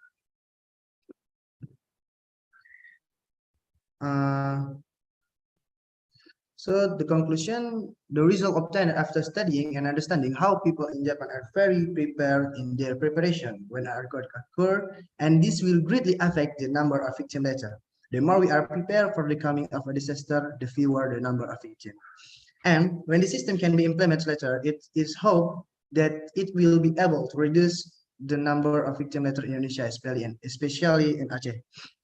So the conclusion, the result obtained after studying and understanding how people in Japan are very prepared in their preparation when an earthquake occur, and this will greatly affect the number of victims later. The more we are prepared for the coming of a disaster, the fewer the number of victims. And when the system can be implemented later, it is hoped that it will be able to reduce the number of victims later in Indonesia, especially in Aceh.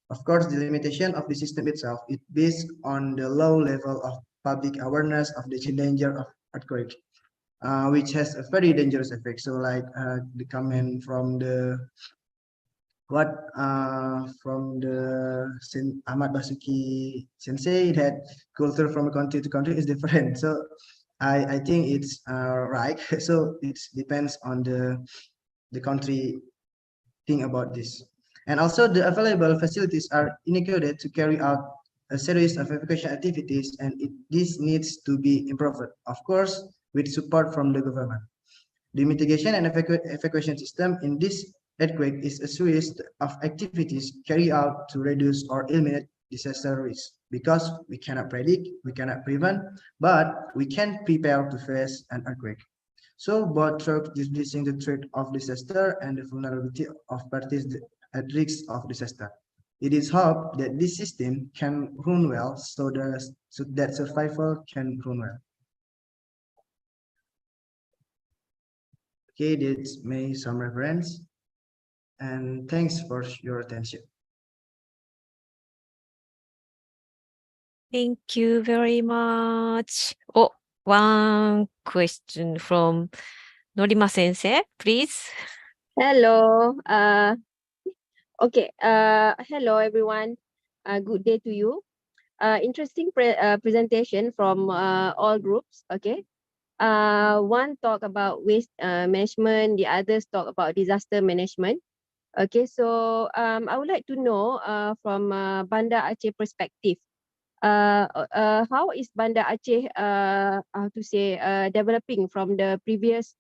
Of course, the limitation of the system itself is based on the low level of public awareness of the danger of earthquake, which has a very dangerous effect. So like the comment from the Ahmad Basuki Sensei, that culture from country to country is different. So I think it's right. So it depends on the country think about this. And also the available facilities are inadequate to carry out a series of evacuation activities, and this needs to be improved, of course, with support from the government. The mitigation and evacuation system in this earthquake is a series of activities carried out to reduce or eliminate disaster risk, because we cannot predict, we cannot prevent, but we can prepare to face an earthquake. So both through reducing the threat of disaster and the vulnerability of parties at risk of disaster. It is hoped that this system can run well, so that survival can run well. Okay, that's my some reference, and thanks for your attention. Thank you very much. Oh, one question from Norima Sensei, please. Hello. Okay. Hello everyone. Good day to you. Interesting presentation from all groups. Okay. One talk about waste management, the others talk about disaster management. Okay, so I would like to know from Banda Aceh perspective, how is Banda Aceh developing from the previous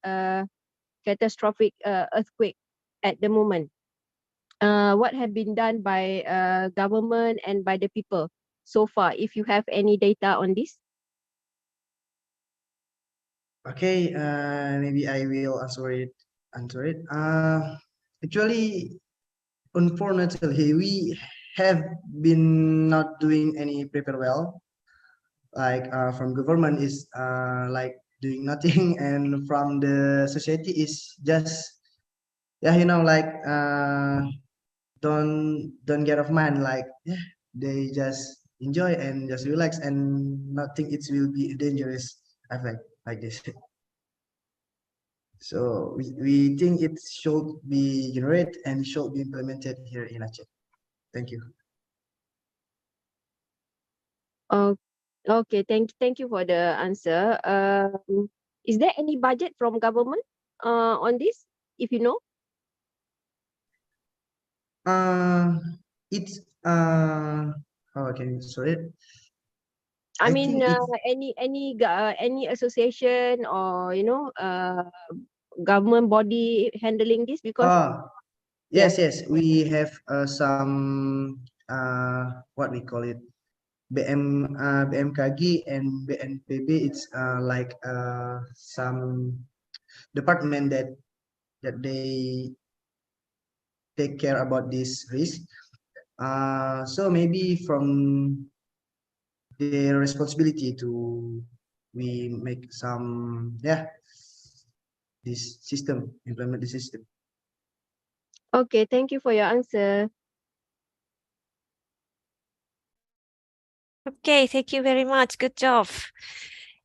catastrophic earthquake? at the moment? What have been done by government and by the people so far? If you have any data on this. Okay, maybe I will answer it. Actually, unfortunately, we have been not doing any prepare well. Like from government is like doing nothing, and from the society is just like don't get off mind. Like they just enjoy and just relax and not think it will be a dangerous effect like this. So we think it should be generated and should be implemented here in Aceh. Thank you. Okay, thank you for the answer. Is there any budget from government on this, if you know? It's how can you sorry? I I mean, think it's any association or government body handling this, because yes, we have some what we call it BMKG and BNPB. It's like some department that they take care about this risk. So maybe from their responsibility to we make some this system, implement the system. Okay, thank you for your answer. Okay, thank you very much. Good job.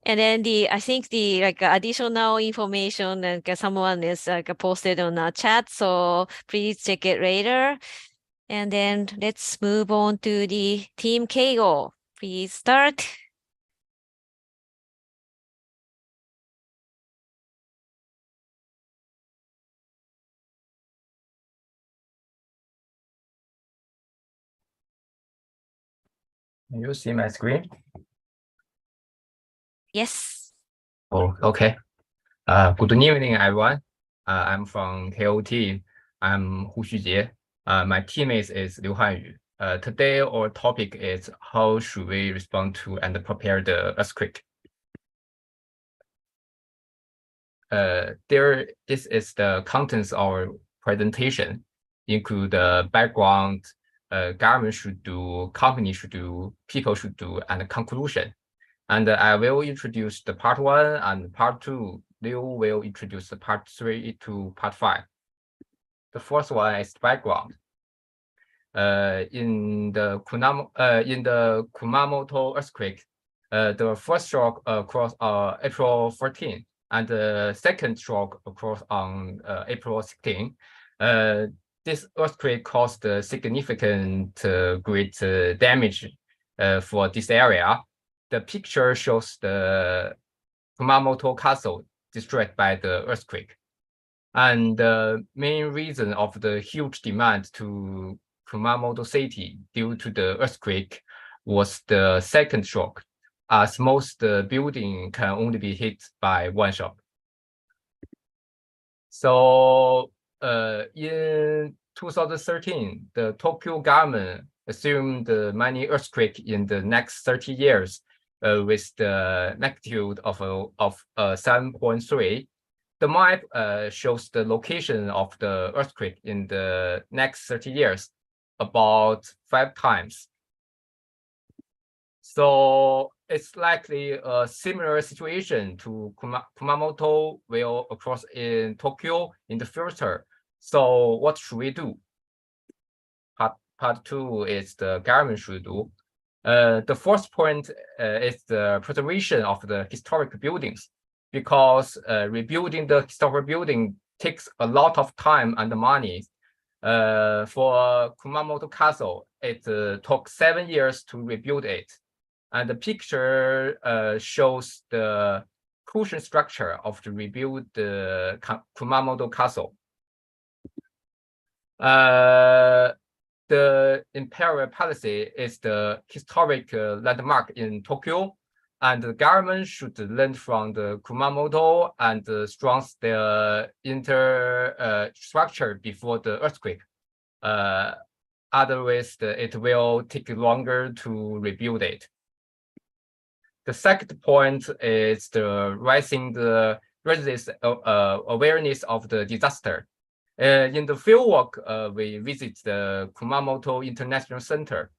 And then I think the additional information someone is posted on our chat, so please check it later. And then let's move on to the Team Keigo. Please start. Can you see my screen? Yes. Oh, okay. Good evening, everyone. I'm from KO team. I'm Hu Xujie. My teammate is Liu Hanyu. Today our topic is how should we respond to and prepare the earthquake. This is the contents of our presentation, include the background, government should do, company should do, people should do, and the conclusion. And I will introduce the part 1 and part 2. Liu will introduce the part 3 to part 5. The first one is background. In the Kumamoto earthquake, the first shock occurred April 14, and the second shock occurred on April 16. This earthquake caused significant great damage for this area. The picture shows the Kumamoto castle destroyed by the earthquake. And the main reason of the huge demand to Kumamoto city due to the earthquake was the second shock, as most building can only be hit by one shock. So in 2013, the Tokyo government assumed many earthquake in the next 30 years with the magnitude of 7.3. The map shows the location of the earthquake in the next 30 years, about 5 times. So it's likely a similar situation to Kumamoto will occur in Tokyo in the future. So what should we do? Part 2 is the government should do. The first point is the preservation of the historic buildings, because rebuilding the historic building takes a lot of time and money. For Kumamoto Castle, it took 7 years to rebuild it. And the picture shows the cushion structure of the rebuilt Kumamoto Castle. The Imperial Palace is the historic landmark in Tokyo. and the government should learn from the Kumamoto and strengthen their structure before the earthquake. Otherwise, it will take longer to rebuild it. The second point is the rising the awareness of the disaster. In the fieldwork, we visit the Kumamoto International Center,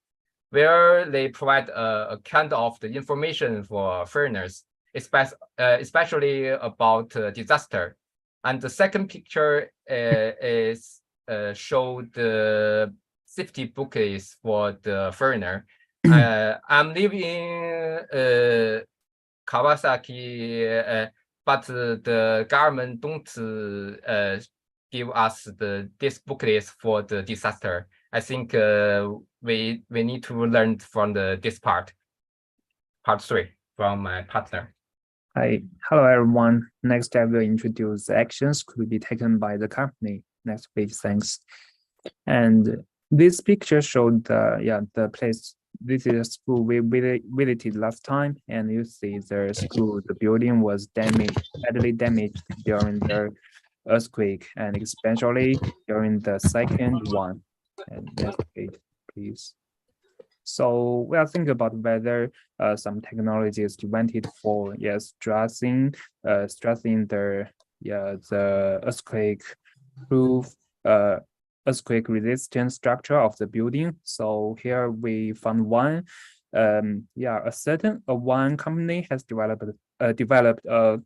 where they provide a kind of the information for foreigners, especially about disaster. And the second picture is show the safety booklets for the foreigner. I'm living in Kawasaki, but the government don't give us this booklets for the disaster. I think we need to learn from this part 3 from my partner. Hi, hello everyone. Next, I will introduce the actions could be taken by the company. Next page, thanks. And this picture showed the place. This is a school we visited last time, and you see the school, the building was badly damaged during the earthquake, and especially during the second one. And next page, please. So we are thinking about whether some technologies invented for stressing the earthquake proof earthquake resistant structure of the building. So here we found one. One company has developed a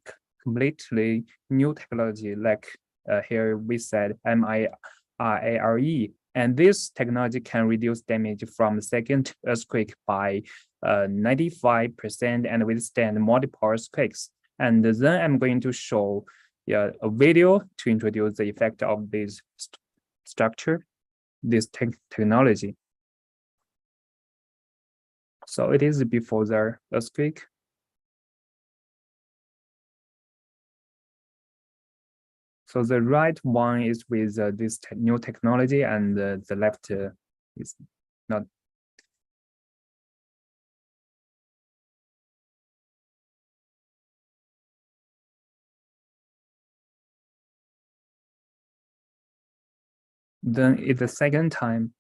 completely new technology, like here we said MIRARE. And this technology can reduce damage from the second earthquake by 95% and withstand multiple earthquakes. And then I'm going to show a video to introduce the effect of this structure, this technology. So it is before the earthquake. So the right one is with this new technology, and the left is not. Then it's the second time.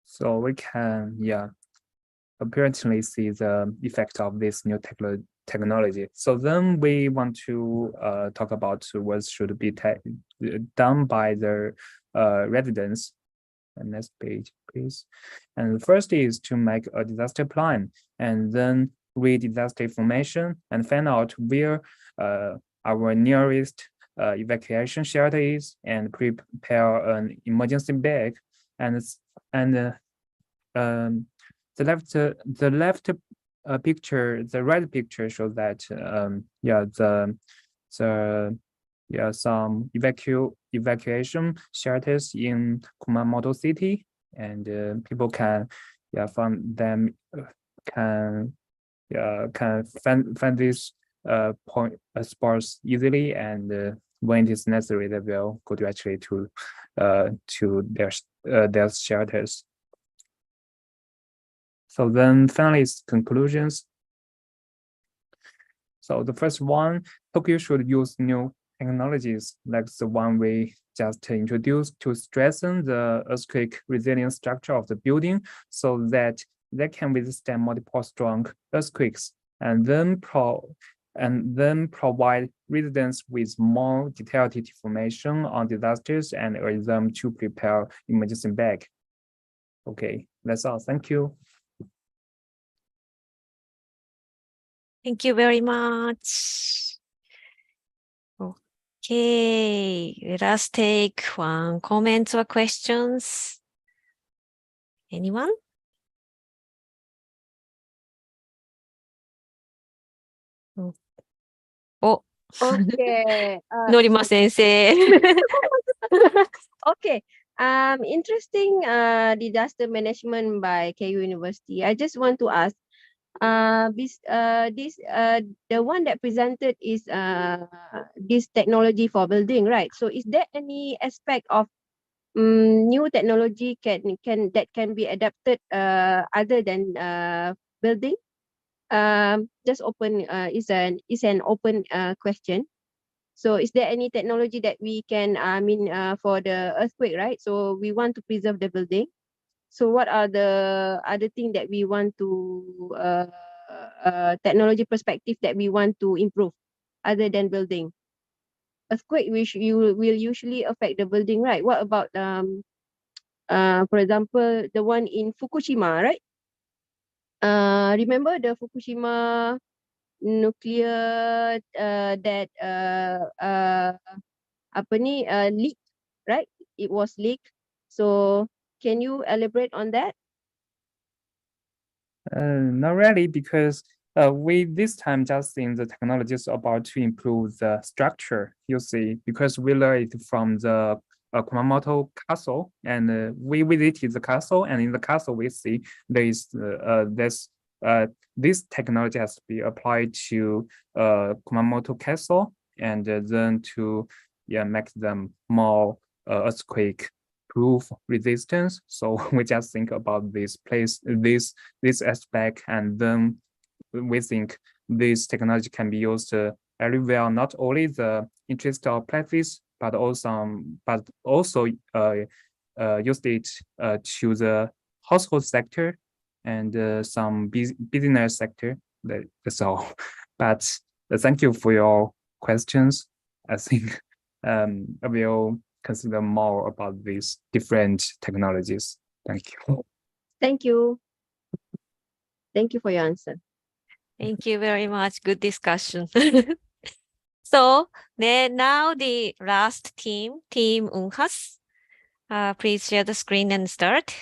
So we can, apparently see the effect of this new technology. So then we want to talk about what should be done by the residents. And next page, please. And the first is to make a disaster plan, and then read disaster information and find out where our nearest evacuation shelter is, and prepare an emergency bag. And the right picture shows that some evacuation shelters in Kumamoto city, and people can find them can find these spots easily, and when it is necessary, they will go directly to their shelters. So then finally, it's conclusions. So the first one, Tokyo should use new technologies like the one we just introduced to strengthen the earthquake resilient structure of the building so that they can withstand multiple strong earthquakes, and then provide residents with more detailed information on disasters and urge them to prepare emergency bag. Okay, that's all. Thank you. Thank you very much. Okay, let us take one comment or questions. Anyone? Okay. のりま先生。 Okay. Interesting disaster management by KU University. I just want to ask, the one that presented is this technology for building, right? So is there any aspect of new technology that can be adapted other than building? Just open is an open question. So is there any technology that we can, for the earthquake, right? So we want to preserve the building. So what are the other things that we want to, technology perspective that we want to improve other than building? Earthquake, which will usually affect the building, right? What about, for example, the one in Fukushima, right? Remember the Fukushima nuclear that leak, right? It was leaked. So can you elaborate on that? Not really, because we this time just think the technology is about to improve the structure. You see, because we learned it from the Kumamoto castle, and we visited the castle, and in the castle we see there is this technology has to be applied to Kumamoto castle, and then to make them more earthquake proof resistance. So we just think about this place, this aspect, and then we think this technology can be used everywhere, not only the interest of places, but also used it to the household sector and some business sector. That's all. But thank you for your questions. I think I will consider more about these different technologies. Thank you. Thank you. Thank you for your answer. Thank you very much. Good discussion. So then now the last team, Team Unhas. Please share the screen and start.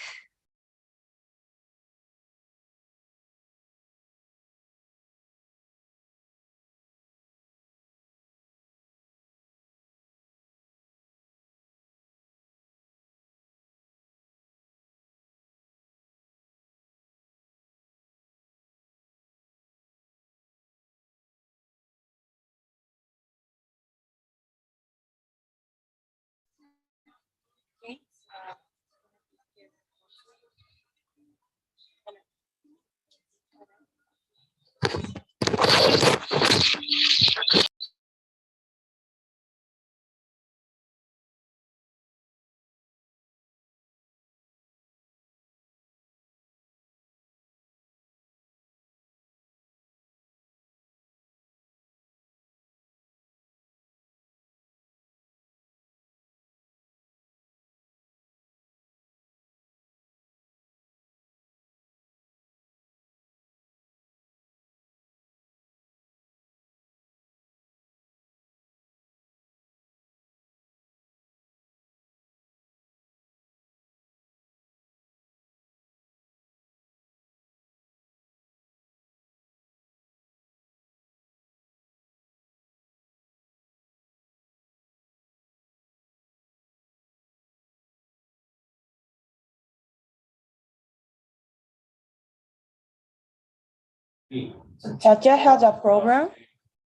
Chacha has a problem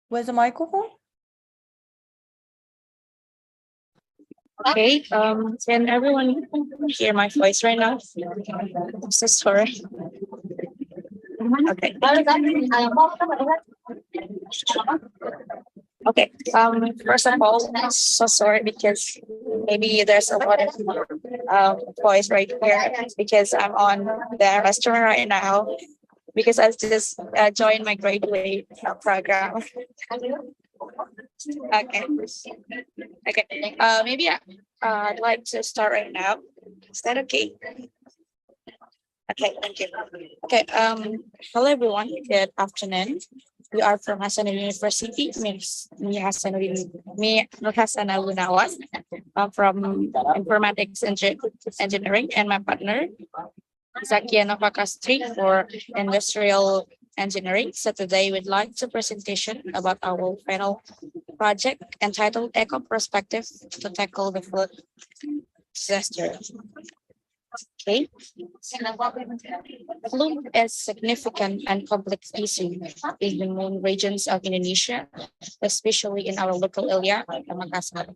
with the microphone. Okay, can everyone hear my voice right now? I'm so sorry. Okay. Okay, first of all, I'm so sorry because maybe there's a lot of voice right here because I'm on the restaurant right now because I just joined my graduate program. Okay. Okay. Maybe I'd like to start right now. Is that okay? Okay, thank you. Okay. Hello everyone. Good afternoon. We are from Hasanuddin University. Me Hasana Gunawan. I'm from informatics engineering, and my partner Zakia Novakastri for industrial engineering. So today we'd like to presentation about our final project entitled Eco Perspective to tackle the flood disaster. Okay. Flood is significant and complex issue in the main regions of Indonesia, especially in our local area, Makassar.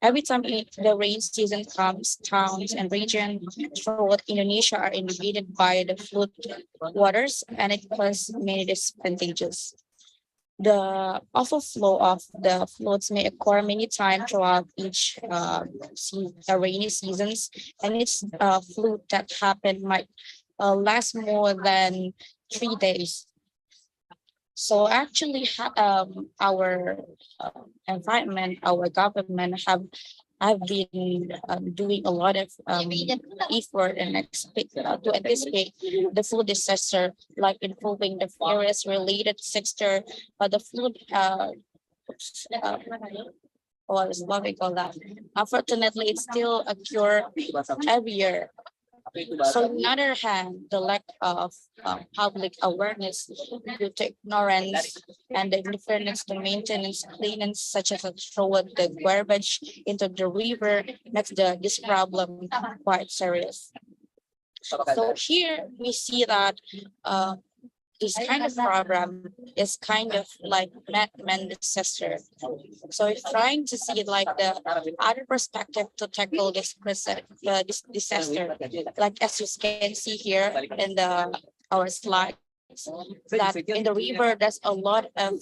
Every time the rain season comes, towns and regions throughout Indonesia are invaded by the flood waters, and it causes many disadvantages. The overflow of the floods may occur many times throughout each rainy seasons, and its flood that happen might last more than 3 days. So actually, our environment, our government have been doing a lot of effort and to anticipate the flood disaster, like involving the forest related sector, but the flood or what we call that. Unfortunately, it still occurs every year. So on the other hand, the lack of public awareness due to ignorance and the indifference to maintenance cleanance, such as throwing the garbage into the river, makes this problem quite serious. So here we see that this kind of program is kind of like man disaster. So it's trying to see like the other perspective to tackle this disaster. Like as you can see here in our slide, that in the river there's a lot of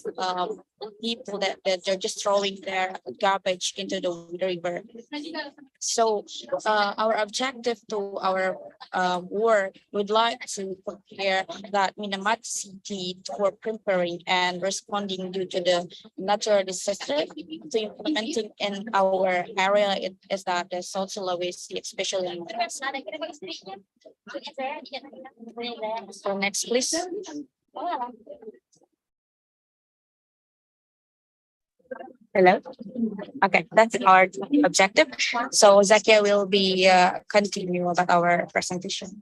people that they're just throwing their garbage into the river. So our objective to our work would like to prepare that Minamata City for preparing and responding due to the natural disaster to implementing in our area. It is that the South Sulawesi, especially in so next please. Hello. Okay, that's our objective. So Zakia will be continue about our presentation.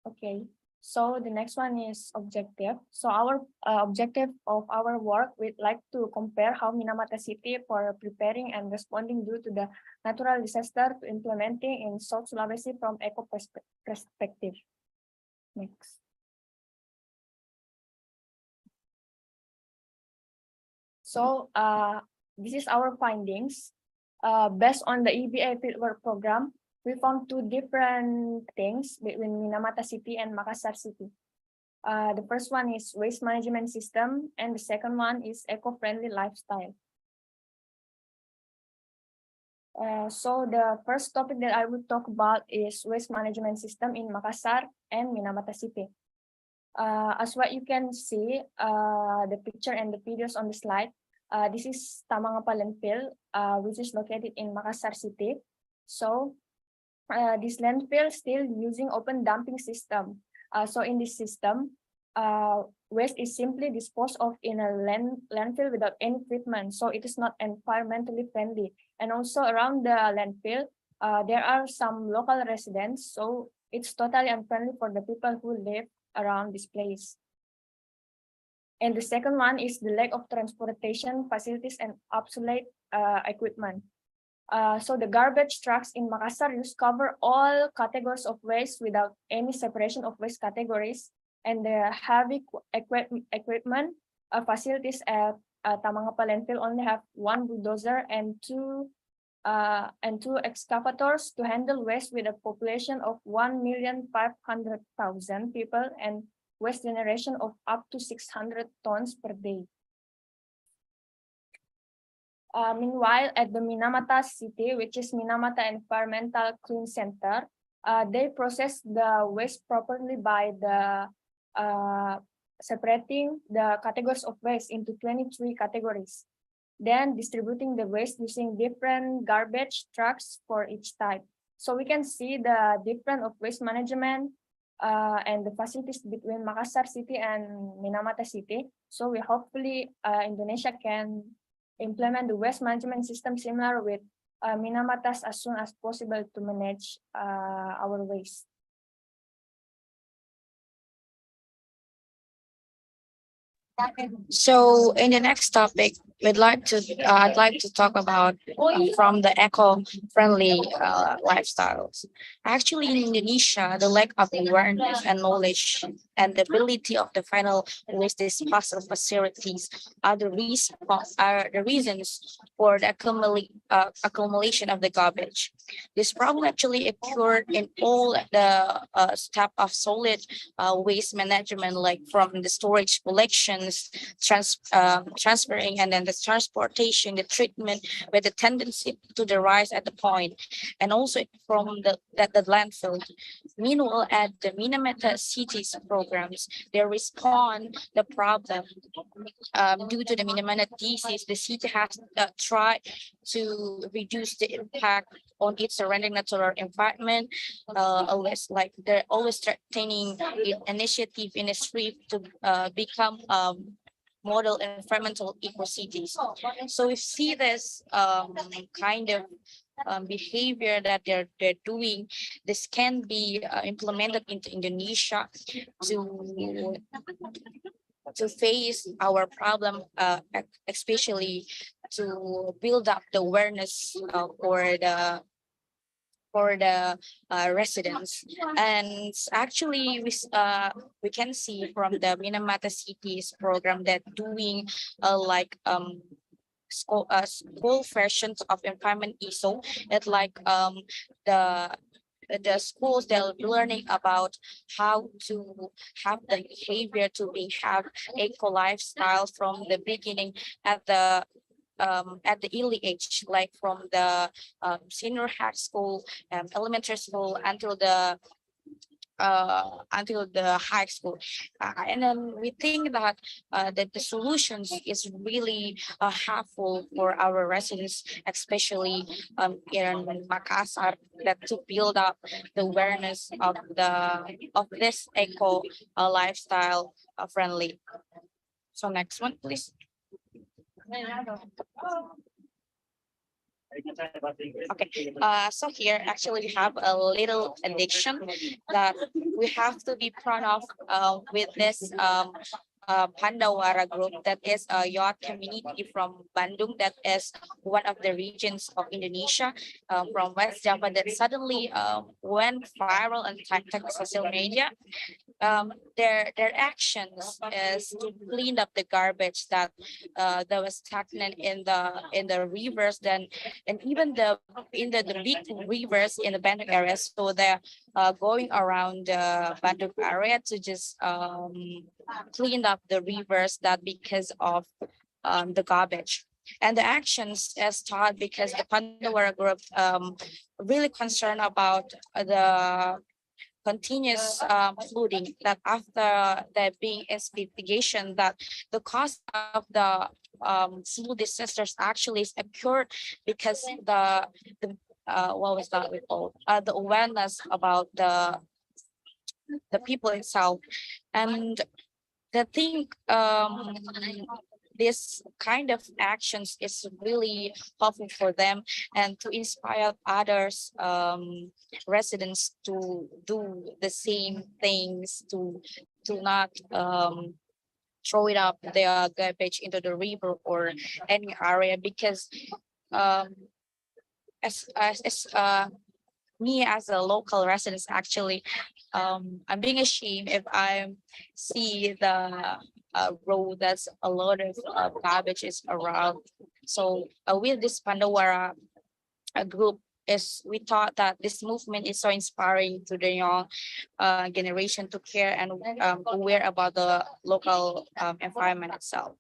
Okay, so the next one is objective. So our objective of our work, we'd like to compare how Minamata City for preparing and responding due to the natural disaster to implementing in South Sulawesi from eco perspective. Next. So this is our findings. Based on the EBA Fieldwork program, we found two different things between Minamata City and Makassar City. The first one is waste management system, and the second one is eco-friendly lifestyle. So the first topic that I will talk about is waste management system in Makassar and Minamata City. As what you can see, the picture and the videos on the slide, this is Tamangapa landfill, which is located in Makassar City. So this landfill still using open dumping system. So in this system, waste is simply disposed of in a landfill without any treatment. So it is not environmentally friendly. And also around the landfill, there are some local residents. So it's totally unfriendly for the people who live around this place. And the second one is the lack of transportation facilities and obsolete equipment. So the garbage trucks in Makassar cover all categories of waste without any separation of waste categories, and the heavy equipment facilities at Tamangapa landfill only have one bulldozer and two excavators to handle waste with a population of 1,500,000 people and waste generation of up to 600 tons per day. Meanwhile, at the Minamata City, which is Minamata Environmental Clean Center, they process the waste properly by the separating the categories of waste into 23 categories, then distributing the waste using different garbage trucks for each type. So we can see the difference of waste management and the facilities between Makassar City and Minamata City. So we hopefully Indonesia can implement the waste management system similar with Minamata's as soon as possible to manage our waste. So in the next topic, I'd like to talk about from the eco-friendly lifestyles. Actually, in Indonesia, the lack of awareness and knowledge and the ability of the final waste disposal facilities are the reasons for the accumulation of the garbage. This problem actually occurred in all the step of solid waste management, like from the storage, collections, transferring, and then the transportation, the treatment, with the tendency to the rise at the point, and also from the landfill. Meanwhile, at the Minamata cities programs, they respond the problem due to the Minamata disease. The city has tried to reduce the impact on its surrounding natural environment. Always like they're always strengthening initiative in a street to become model environmental eco cities. So we see this kind of behavior that they're doing. This can be implemented into Indonesia to face our problem, especially to build up the awareness for the residents. And actually, we can see from the Minamata Cities program that doing school versions of environment ISO, it like the schools they're learning about how to have the behavior to have eco lifestyle from the beginning at the early age, like from the senior high school, elementary school until the high school. And then we think that the solutions is really helpful for our residents, especially in Makassar, that to build up the awareness of this eco lifestyle friendly. So next one, please. Okay, so here actually we have a little addiction that we have to be proud of with this Pandawara group, that is a yacht community from Bandung, that is one of the regions of Indonesia from West Java, that suddenly went viral on TikTok social media. Their actions is to clean up the garbage that was stagnant in the rivers, then and even in the big rivers in the Bandung area. So they're going around the Bandung area to just clean up the rivers that because of the garbage. And the actions start because the Pandawara group really concerned about the continuous flooding, that after there being investigation that the cause of the flood disasters actually is occurred because the what was that we call the awareness about the people itself. And I think this kind of actions is really helpful for them and to inspire others residents to do the same things, to not throw it up their garbage into the river or any area, because as me as a local resident, actually I'm being ashamed if I see the road that's a lot of garbage is around. So with this Pandawara group, we thought that this movement is so inspiring to the young generation to care and aware about the local environment itself.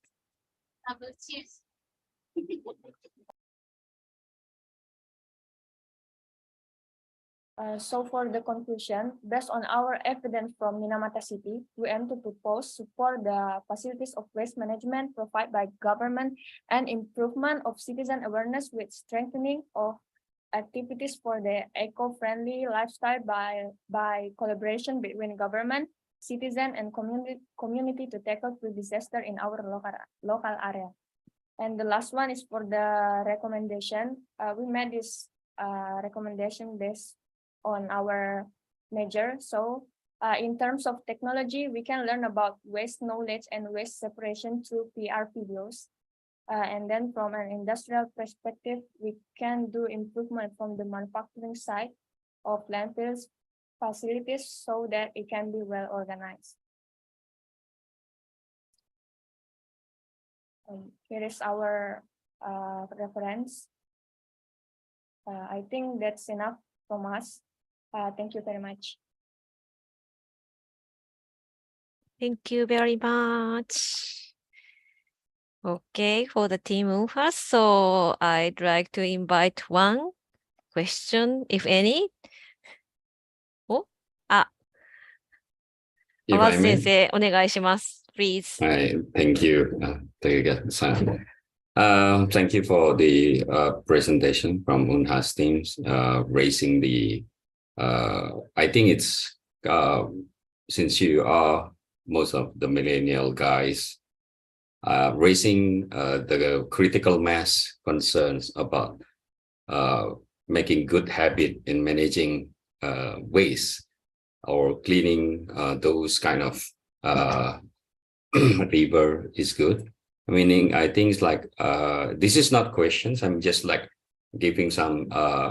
So for the conclusion, based on our evidence from Minamata City, we aim to propose support the facilities of waste management provided by government and improvement of citizen awareness with strengthening of activities for the eco-friendly lifestyle by collaboration between government, citizen, and community to tackle the disaster in our local area. And the last one is for the recommendation. We made this recommendation based on our measure. So In terms of technology, we can learn about waste knowledge and waste separation through PR videos. And then from an industrial perspective, we can do improvement from the manufacturing side of landfills facilities so that it can be well organized. Here is our reference. I think that's enough from us. Thank you very much. Thank you very much. Okay, for the team first, so I'd like to invite one question, if any. Oh, If I may. 先生、お願いします。Please. Thank you, Teruga-san. Thank you for the presentation from Unhas teams, raising the, I think it's, since you are most of the millennial guys, raising the critical mass concerns about making good habit in managing waste or cleaning those kind of river is good. Meaning, I think it's like, this is not questions, I'm just like giving some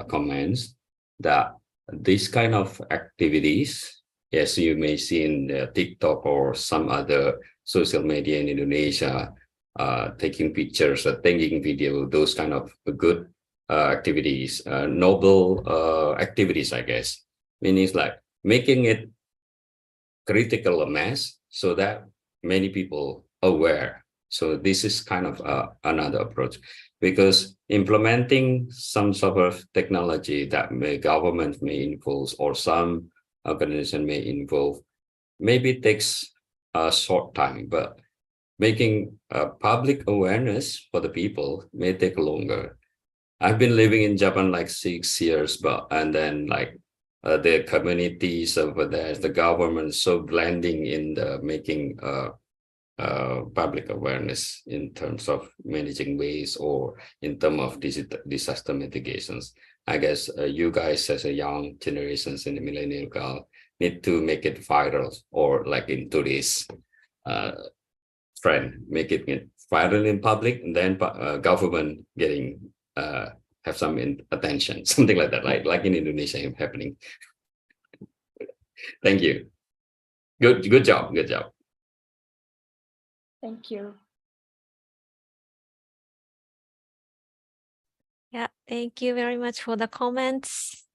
comments that this kind of activities, as you may see in the TikTok or some other social media in Indonesia, taking pictures, taking video, those kind of good activities, noble activities, I guess. Meaning it's like making it critical mass so that many people aware. So this is kind of another approach, because implementing some sort of technology that government may involve or some organization may involve, maybe takes a short time, but making public awareness for the people may take longer. I've been living in Japan like 6 years, and then like the communities over there, the government so blending in the making public awareness in terms of managing waste or in terms of disaster mitigations. I guess you guys as a young generations in the millennial girl need to make it viral, or like in today's trend, make it viral in public, and then government getting have some attention, something like that, like in Indonesia happening. Thank you. Good job. Good job. Thank you. Yeah, thank you very much for the comments.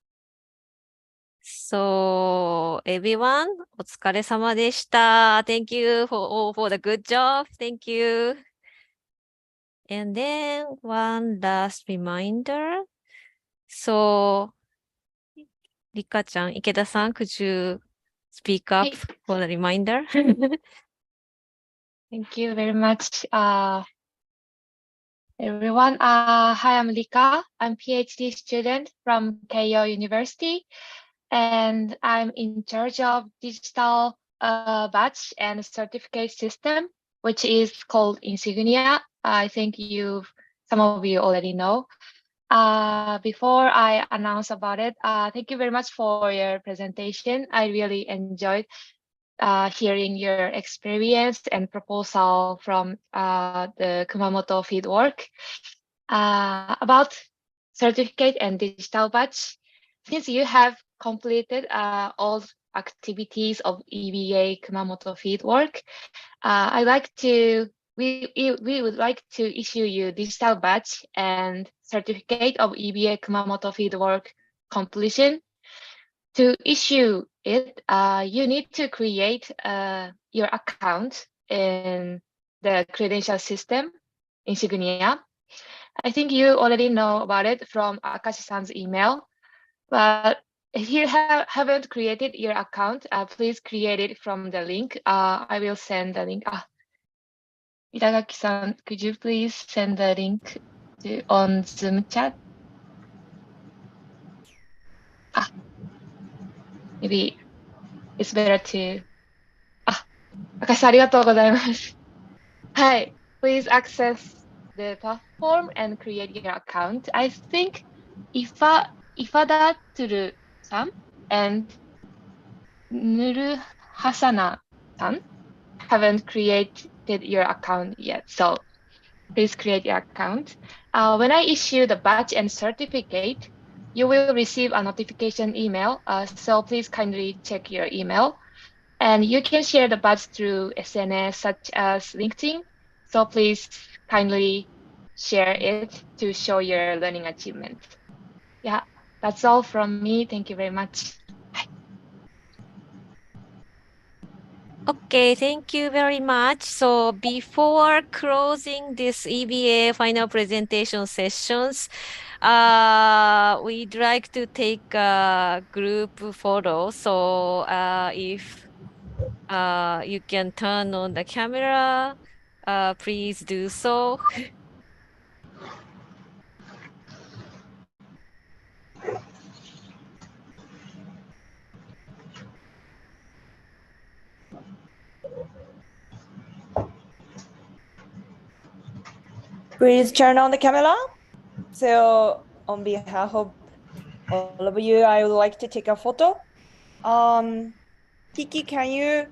So everyone, お疲れ様でした。Thank you for the good job. Thank you. And then one last reminder. So, リカちゃん、池田さん、could you speak up for the reminder? Thank you very much, everyone. Hi, I'm Lika. I'm PhD student from Keio University, and I'm in charge of digital badge and certificate system, which is called Insignia. I think some of you already know. Before I announce about it, thank you very much for your presentation. I really enjoyed hearing your experience and proposal from the Kumamoto Fieldwork about certificate and digital badge. Since you have completed all activities of EBA Kumamoto Fieldwork, we would like to issue you digital badge and certificate of EBA Kumamoto Fieldwork completion. To issue it, you need to create your account in the credential system, Insignia. I think you already know about it from Akashi-san's email, but if you haven't created your account, please create it from the link. I will send the link. Itagaki-san, could you please send the link on Zoom chat? Maybe it's better to... Akashi-san, ありがとうございます。はい。Please access the platform and create your account. I think Ifada Turu-san and Nuruhasana-san haven't created your account yet, so please create your account. When I issue the badge and certificate, you will receive a notification email, so please kindly check your email. And you can share the badge through SNS such as LinkedIn, so please kindly share it to show your learning achievement. Yeah, that's all from me. Thank you very much. Okay, thank you very much. So before closing this EBA final presentation sessions, we'd like to take a group photo. So if you can turn on the camera, please do so. Please turn on the camera. So on behalf of all of you, I would like to take a photo. Kiki, can you?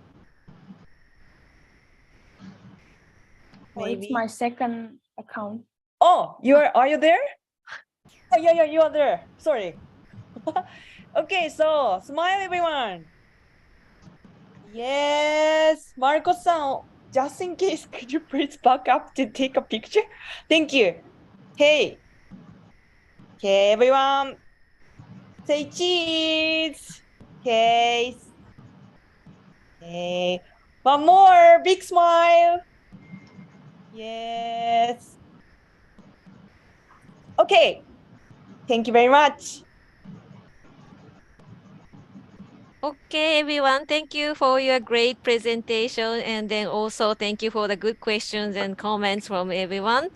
Oh, it's my second account. Oh, are you there? Oh, yeah, you are there. Sorry. Okay, so smile everyone. Yes, Marcos-san, just in case, could you please back up to take a picture? Thank you. Hey. Okay, everyone. Say cheese. Okay. Okay. One more. Big smile. Yes. Okay. Thank you very much. Okay, everyone, thank you for your great presentation. And then also thank you for the good questions and comments from everyone.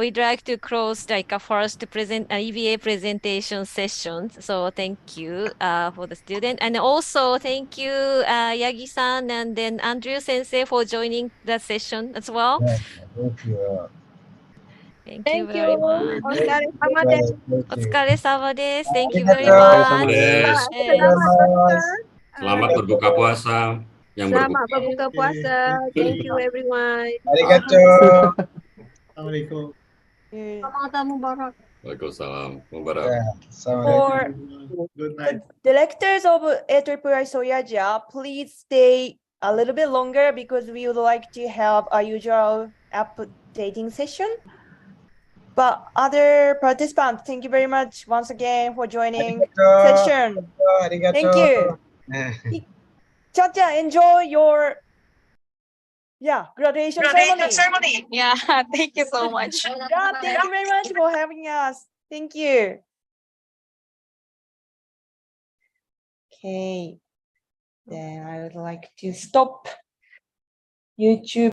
We'd like to close like a first EBA presentation session. So thank you for the student. And also thank you, Yagi-san and then Andrew Sensei for joining the session as well. Yeah, thank you. Thank you Thank you. very much. Otsukare-sama desu. Otsukare-sama desu. Thank you very Arigatou much. desu. Selamat berbuka. Selamat berbuka puasa yang Selamat berbuka. berbuka puasa. Thank you everyone. Arigatou. Assalamualaikum. Ramadan Mubarak. Waalaikumsalam. Mubarak. Yeah, For Good the night. directors of AAAI SOI Asia, please stay a little bit longer because we would like to have a usual updating session. But other participants, thank you very much once again for joining session. Thank you. Chacha, enjoy your graduation ceremony. Yeah, thank you so much. Yeah, thank you very much for having us. Thank you. Okay, then I would like to stop YouTube.